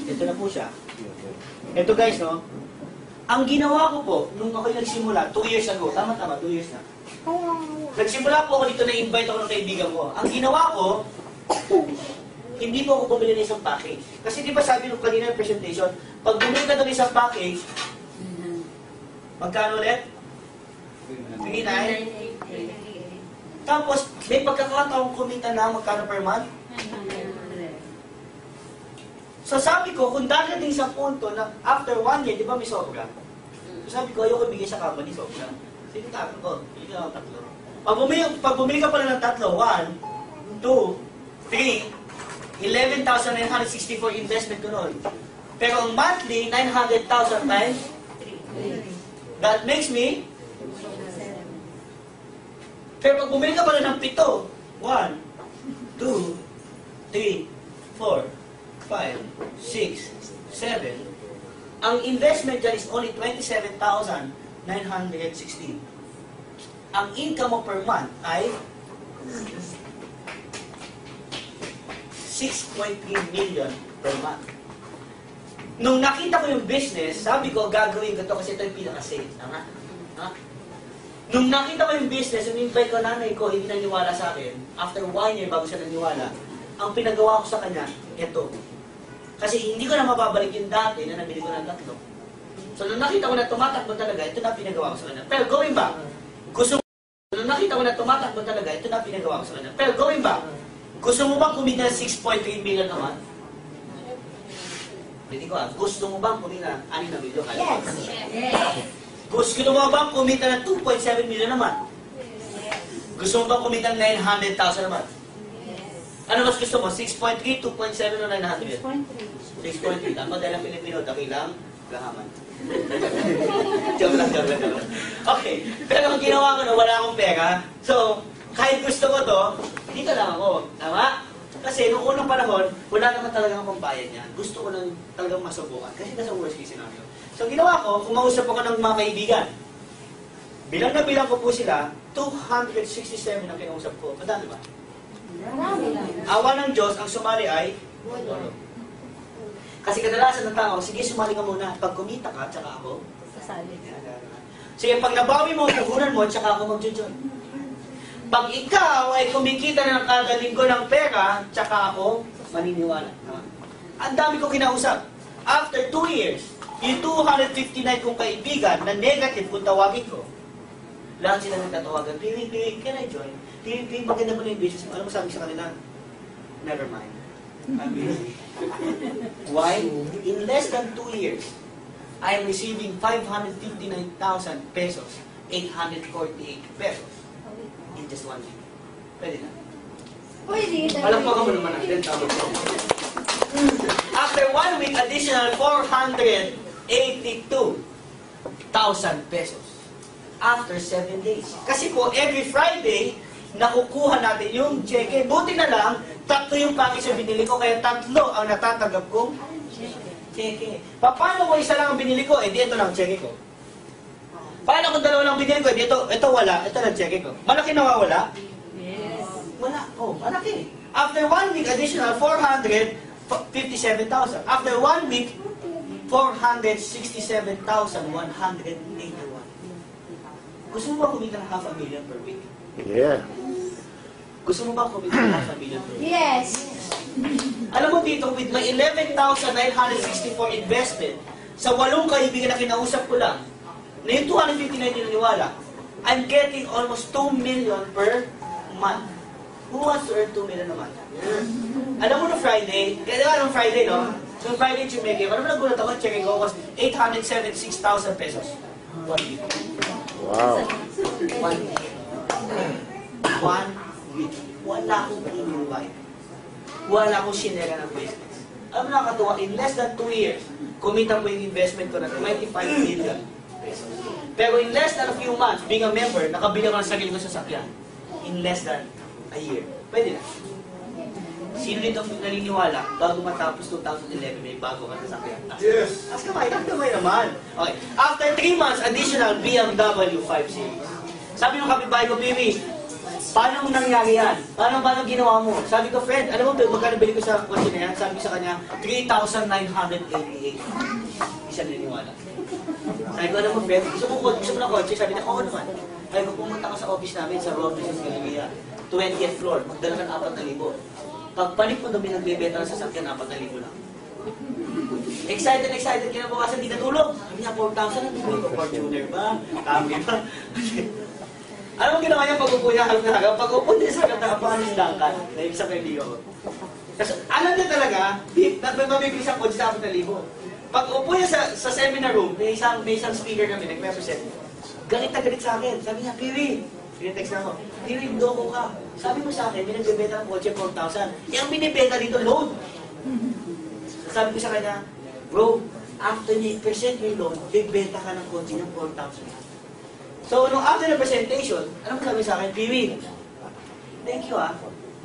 Ito na po siya. Ito guys, no? Ang ginawa ko po, nung ako'y nagsimula, 2 years ago, tama-tama, 2 years na. Nagsimula po ako dito, na-invite ako ng kaibigan ko. Ang ginawa ko, hindi po ako bumili ng isang package. Kasi di ba sabi nung kanina ng presentation, pag bumili ka ng isang package, magkano ulit? 3,900. Tapos, may pagkakataong kumita na magkano per month? So sabi ko, kung darating sa punto na after 1 year, di ba may sobra? So sabi ko, ayoko ibigay sa company, sobra. Sige tatlo ko, bigyan ka ng tatlo. Pag bumili ka pala ng tatlo, 1, 2, 3, 11,964 investment ko nun. Pero ang monthly, 900,000 times 3. That makes me. Pero pag bumili ka pala ng 7, 1, 2, 3, 4, 5, 6, 7. Ang investment dyan is only 27,916. Ang income mo per month ay 6.3 million per month. Nung nakita ko yung business, sabi ko, gagawin ko to kasi ito yung pinaka-safe. Tama? Ha? Nung nakita ko yung business, yung invite ko nanay ko, hindi naniwala sa akin. After 1 year, bago siya naniwala, ang pinagawa ko sa kanya, ito. Kasi hindi ko na mababalik yung dati na nabili ko ng tatlo. So, nung nakita ko na tumatakbo talaga, ito na pinagawa ko sa kanya. Pero going back, nung nakita ko na tumatakbo talaga, ito na pinagawa ko sa kanya. Pero going back, gusto mo bang kumita ng 6.3 million naman? Hindi ko gusto mo bang kumita ng 6 na million? Yes. Gusto mo bang kumita ng 2.7 million naman? Gusto mo bang kumita ng 900,000 naman? Ano mas gusto mo? 6.3, 2.7 o 900? 6.3. Tama dahil ang Pilipino, dakilang gahaman. Joke lang. Okay. Pero ang ginawa ko na, wala akong pera. So, kahit gusto ko to, dito lang ako. Tama? Kasi noong unang panahon, wala naman talagang pambayad niya. Gusto ko lang talagang masubukan. Kasi nasa worst case scenario. So, ginawa ko, kumausap ako ng mga kaibigan. Bilang na bilang ko po sila, 267 ang kinausap ko. Madami ba? Awa ng Diyos, ang sumali ay 8. Kasi kadalasan ng tao, sige sumali ka muna. Pag kumita ka, tsaka ako. Sige, pag nabawi mo, puhunan mo, tsaka ako mag-join. Pag ikaw ay kumikita na ng kada linggo ng pera, tsaka ako maniniwala. Ang dami ko kinausap. After 2 years, yung 259 kong kaibigan na negative kung tawagin ko, lahat sila nagtatawagan, Piling, can I join? Piling, maganda mo na yung business. Alam mo sabi sa kanila? Never mind. I'm busy. Why? In less than 2 years, I am receiving 559,000 pesos, 848 pesos in just 1 week. Pwede na. Pwede. Palakpakan mo naman natin. After 1 week, additional 482,000 pesos. After 7 days. Kasi po, every Friday, nakukuha natin yung cheque. Buti na lang, 3 yung package na binili ko, kaya 3 ang natatanggap kong cheque. Paano kung isa lang ang binili ko? Eh, di ito lang cheque ko. Paano kung 2 lang binili ko? Eh, di ito wala. Ito lang cheque ko. Malaki nawawala? Yes. Wala. Oh, malaki. After 1 week, additional 457,000. After 1 week, 467,181. Gusto mo ba kumita ng $500,000 per week? Yeah. Gusto mo ba kumita ng $500,000 per week? Yes. Alam mo dito, with my 11,964 investment, sa 8 kaibigan na kinausap ko lang, na yung 259 niniwala, I'm getting almost 2 million per month. Who wants to earn 2 million a month? Alam mo no Friday, kaya diba nung Friday, no? So Friday, Chumeke, alam mo nagulat ako, checking ko, was 876,000 pesos. 1 week. Wow. 1 week. 1 week. Wala akong in-invite. Wala akong sinera ng business. Alam mo nakakatuwa, in less than 2 years, kumita po yung investment ko na 25 million pesos. Pero in less than a few months, being a member, nakabili ako ng sarili ko sa sakyan. In less than a year. Pwede na. Sino dito ang naniniwala, bago matapos 2011, may bago ka sa sakyan? Yes. As kamay naman. Okay. After 3 months, additional BMW 5 Series. Sabi ng kapitbahay ko, Piwi, paano mo nangyari yan? Paano ginawa mo? Sabi ko, friend, alam mo, magkano bili ko sa kotse na yan? Sabi ko sa kanya, 3,988. Isa naniniwala. Sabi ko, alam mo, friend, gusto mo ng kotse? Sabi niya, oo naman. Sabi ko, pumunta ka sa office namin sa Robinson's Galleria, 20th floor, magdala ka ng 4,000. Pagpanik mo doon, nagbebenta ng sasakyan, 4,000 lang. Excited, kinabukasan, di natulog. Sabi niya, 4,000, hindi ko Fortuner ba? Camry ba? Ano ang ginawa niya pag-upo niya halaga? Pag-upo niya sa ganda, pangisdangkan. Na ibig sabihin niyo. Kasi alam niya talaga, mabibigay siya kotse sa 4,000. Pag-upo niya sa seminar room, may isang speaker kami, nag-represent. Galit na galit sa akin. Sabi niya, Piwi, pinatext na ako, Piwi, loko ka. Sabi mo sa akin, may nagbebenta ng kotse 4,000. Yung binibenta dito, loan. Sabi ko sa kanya, bro, after niya i-present yung loan, bibenta ka ng kotse ng 4,000. So, nung after the presentation, alam mo sabi sa akin, Piwi, thank you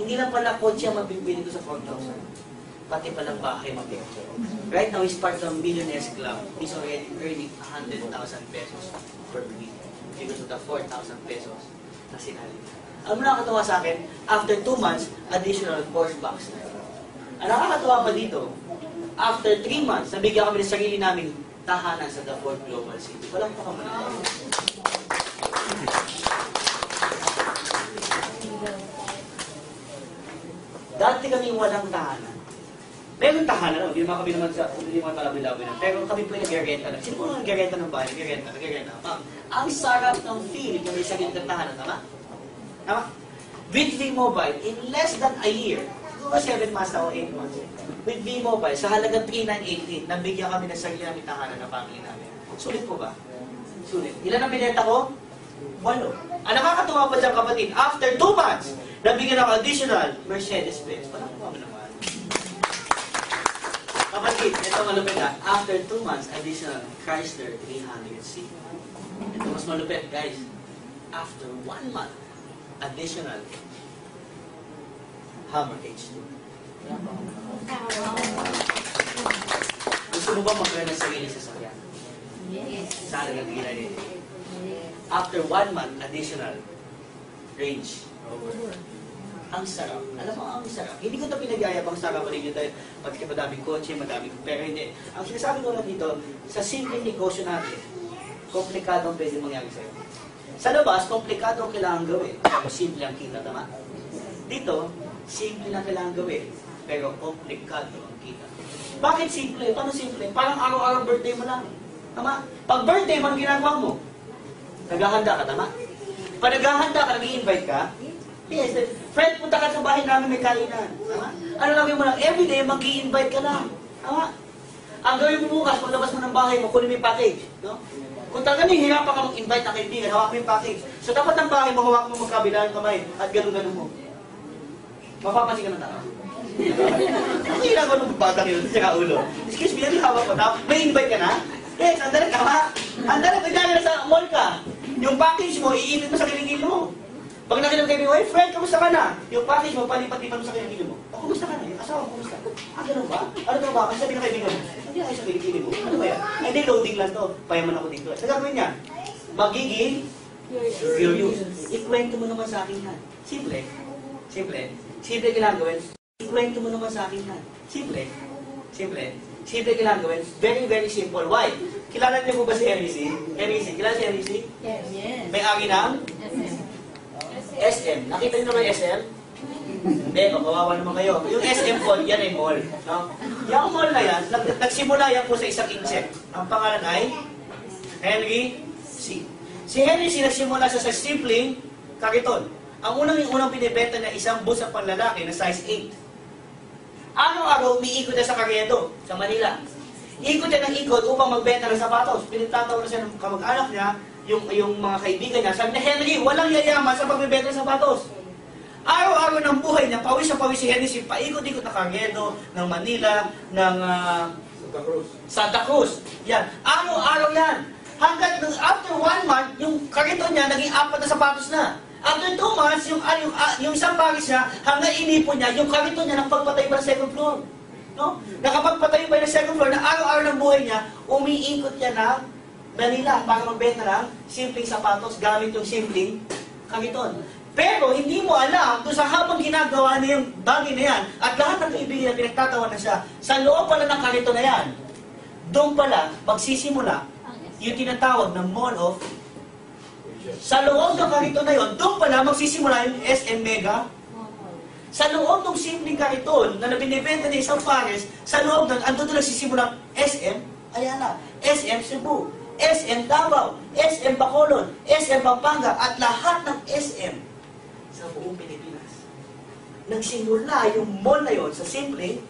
Hindi lang pala kotse ang mabibili ko sa 4,000. Pati palang bahay mabibili. Right now, he's part of Millionaires Club. He's already earning 100,000 pesos per week because of the 4,000 pesos na sinali. Alam mo nakakatawa sa akin, after 2 months, additional 4 bucks na. Ang nakakatawa pa dito, after 3 months, nabigyan kami ng sarili naming tahanan sa The Fort Global City. Walang pakamalala. Dati kami walang tahanan. Meron tahanan, hindi naman palabi-labi na. Pero kami po yung nag-renta lang. Sino po nag-renta ng bahay? Nag-renta. Ang sarap ng feel kung may sarili ng tahanan, tama? Tama? With V-Mobile, in less than a year, 7 months na o 8 months, with V-Mobile, sa halagang 3,988, nabigyan kami ng sarili namin tahanan ng family namin. Sulit po ba? Sulit. Ilan ang binenta ko? 8. Ang nakakatuwa pa dyan, kapatid, after 2 months, nabigyan ako additional Mercedes-Benz. Walang po naman. Kapatid, ito malupit after 2 months, additional Chrysler 300C. Ito mas malupit, guys. After 1 month, additional Hummer H2. Gusto mo ba magkaroon ng sarili sa sakyan? Yes. Sa halagang 398. After 1 month, additional Range Rover. Ang sarap. Alam mo, ang sarap. Hindi ko ito pinagyayabang sa kapatid nyo dahil pati madaming kotse, madaming pero hindi. Ang sinasabi ko lang dito, sa simpleng negosyo natin, komplikado ang pwede mangyari sa'yo. Sa labas, komplikado ang kailangan gawin. Pero simple ang kita, tama? Dito, simple lang kailangan gawin. Pero komplikado ang kita. Bakit simple? Paano simple? Parang araw-araw birthday mo lang. Tama? Pag birthday mo, ang ginagawa mo? Naghahanda ka, tama? Pag naghahanda ka, nag-i-invite ka? Yes. Friend, punta ka sa bahay namin, may kainan. Tama? Ano gawin mo lang? Everyday, mag-i-invite ka lang. Tama? Ang gawin mo bukas, paglabas mo ng bahay mo, kunin mo yung package. No? Kung talagang hirapan ka mag-invite na kaibigan, hawak mo yung package. So, dapat ng bahay mo, hawak mo magkabilang kamay at gano'n-gano'n mo. Mapapansin ka ng tao. Ang ginagawa ng batang yun, sa ulo. Excuse me, ano hawak ko? May invite ka na? Yes, andala ka ha? Andala, kaya na sa mall ka. Yung package mo, iinit mo sa kiligil mo. Pag nakilang kayo, hey friend, kamusta ka na? Yung package mo, palipat-lipat mo sa kiligil mo. O, kumusta ka na? Yung asawa mo, kumusta? Ganun ba? Ano ba ba? Kasi sabi ng kaibigan mo, hindi ako sa kiligil mo. Ano ba yan? Ay, hindi, loading lang to. Payaman ako dito. Sa gagawin niya, magiging furious. Ikwento mo naman sa akin yan. Simple. Simple. Simple kailangan gawin. Ikwento mo naman sa akin yan. Simple. Simple. Simple kailangan gawin. Very, very simple. Why? Kilala niyo po ba si Henry C? Henry C. Kilala si Henry C? Yes. Yes. May-ari ng SM. SM. Nakita niyo na ba yung SM? Hindi, kawawa naman kayo. Yung SM po, yan ay mall. No? Yung mall na yan, nagsimula yan po sa isang insect. Ang pangalan ay Henry C. Si Henry C. nagsimula sa simpleng kariton. Ang unang binibenta na isang bus ng panlalaki na size 8. Araw-araw, umiikot niya sa Carriedo, sa Manila. Ikot niya ng ikot upang magbenta ng sapatos. Pinagtatawa na siya ng kamag-anak niya, yung mga kaibigan niya. Sabi niya, Henry, walang yayaman sa pagbibenta ng sapatos. Araw-araw ng buhay niya, pawis na pawis si Henry, paikot-ikot na Carriedo, ng Manila, ng Santa Cruz. Yan. Araw-araw yan. Hanggang after 1 month, yung kariton niya, naging 4 na sapatos na. After 2 months, yung isang paris niya, hanggang inipon niya, yung kariton niya nakapagpatay pa ng second floor. No? Nakapagpatay pa ng second floor na araw-araw ng buhay niya, umiikot niya ng Manila para magbenta ng simpleng sapatos gamit yung simpleng kariton. Pero hindi mo alam, doon sa habang ginagawa niya yung bagay na yan, at lahat ng kaibigan niya pinagtatawa na siya, sa loob pala ng kariton na yan, doon pala, magsisimula, yung tinatawag na mall of sa loob ng kariton na yun, doon pala magsisimula yung SM Mega. Sa loob ng simpleng kariton na binibenta ni isang pares, sa loob nun, andun doon nagsisimula SM Ayala, SM Cebu, SM Davao, SM Bacolod, SM Pampanga, at lahat ng SM sa buong Pilipinas. Nagsimula yung mall na yun sa simpleng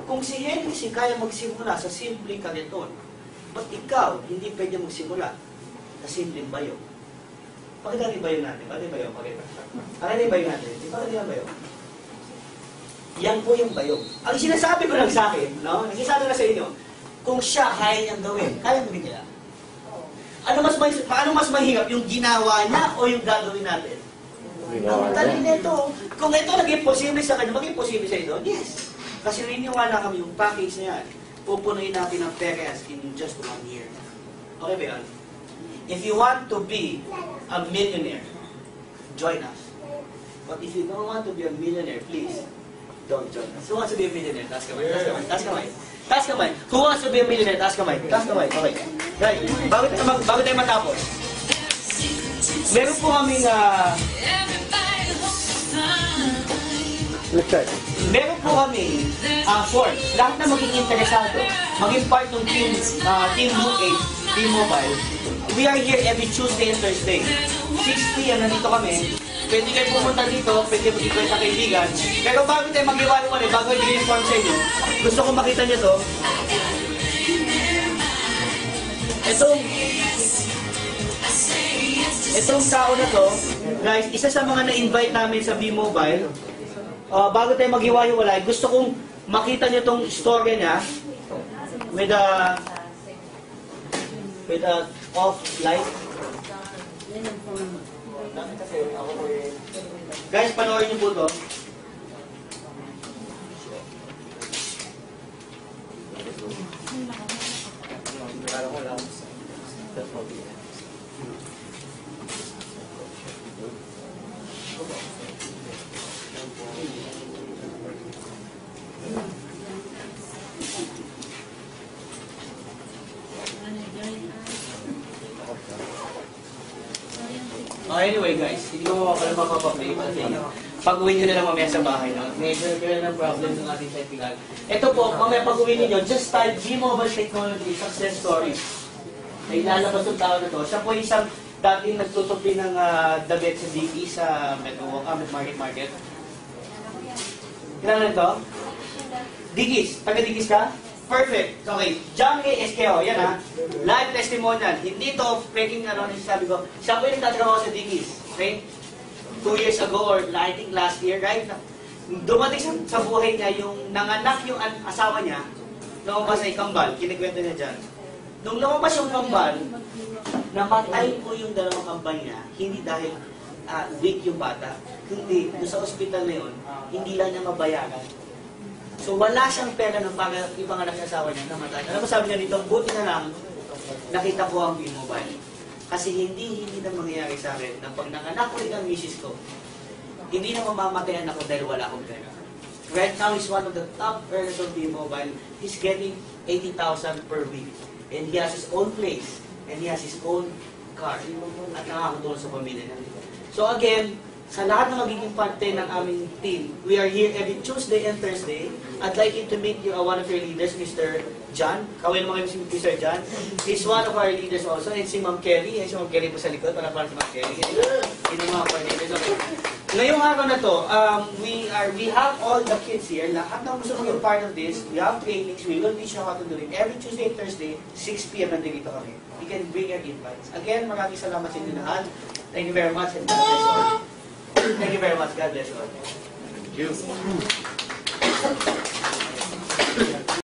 kung si Henry si kaya magsimula sa simpleng kariton, ba't ikaw hindi pwede magsimula sa simpleng bayo? Pakita rin bayo natin. Pakita rin bayo. Pakita rin bayo natin. Pakita rin bayo. Yan po yung bayo. Ang sinasabi ko lang sa akin, no? Nagsasabi na sa inyo, kung siya kaya niyang gawin, kaya gawin niya. Paano mas mahirap yung ginawa niya o yung gagawin natin? Ang dali nito. Kung ito naging posible sa kanya, maging posible sa ito? Yes. Kasi niniwala kami yung package na yan, pupunuin natin ang peres in just 1 year. Okay ba yan? If you want to be a millionaire, join us. But if you don't want to be a millionaire, please, don't join us. Who wants to be a millionaire? Taas kamay. Taas kamay. Taas kamay. Who wants to be a millionaire? Taas kamay. Taas kamay. Okay. Right. Bago tayo matapos. Meron po kaming meron po kami form. Lahat na maging interesado, maging part ng team Team Mobile. We are here every Tuesday and Thursday. 6 p.m. nandito kami. Pwede kayo pumunta dito, pwede mag-ikwent sa kaibigan. Pero bago tayo mag-iwalay, bago ibigay yung form sa inyo, gusto ko makita nyo to. Itong tao na to, guys, isa sa mga na-invite namin sa B-Mobile. Bago tayo mag-iwalay, gusto kong makita nyo tong story niya with a off light. Guys, panoorin niyo po to. Anyway guys, hindi ko mapapaplay pa sa inyo. Pag-uwi nyo na lang mamaya sa bahay. No? Medyo ng problem ng ating technical. Ito po, mamaya pag-uwi ninyo, just type B-Mobile Technology Success Stories. Ay lalabas yung tao na to. Siya po isang dating nagtutupi ng damit sa DP sa Market. Kilala nito? Digis. Taga-Digis ka? Perfect. Okay. John A. Esqueo. Yan ha. Live testimonial. Hindi to faking sabi ko. Siya po yung nagtatrabaho sa Digis. Okay? 2 years ago or I think last year, right? Dumating sa buhay niya yung nanganak yung asawa niya, lumabas ay kambal. Kinikwento niya dyan. Nung lumabas yung kambal, namatay po yung dalawang kambal niya, hindi dahil weak yung bata. Hindi. Doon sa ospital na yun, hindi lang niya mabayaran. So wala siyang pera ng para ipanganak sa asawa niya, namatay. Alam mo sabi niya dito, buti na lang, nakita ko ang B-Mobile. Kasi hindi na mangyayari sa akin na pag nanganak ulit ang misis ko, hindi na mamamatayan ako dahil wala akong pera. Right now, he's one of the top earners of T-Mobile. He's getting 80,000 per week. And he has his own place. And he has his own car. At nakakatulong sa pamilya niya. So again, sa lahat ng magiging parte ng aming team, we are here every Tuesday and Thursday. I'd like you to meet one of your leaders, Mr. John. Kawin mo kayo si Mr. John. He's one of our leaders also. And si Ma'am Kelly. Si Ma'am Kelly po sa likod. Para si Ma'am Kelly. Yun ang mga coordinators. Okay. Ngayong araw na to, we have all the kids here. Lahat ng gusto maging part of this, we have trainings. We will teach you how to do it. Every Tuesday and Thursday, 6 p.m. nandito kami. You can bring your invites. Again, maraming salamat sa inyo lahat. Thank you very much and God bless all. Thank you very much. God bless all. You.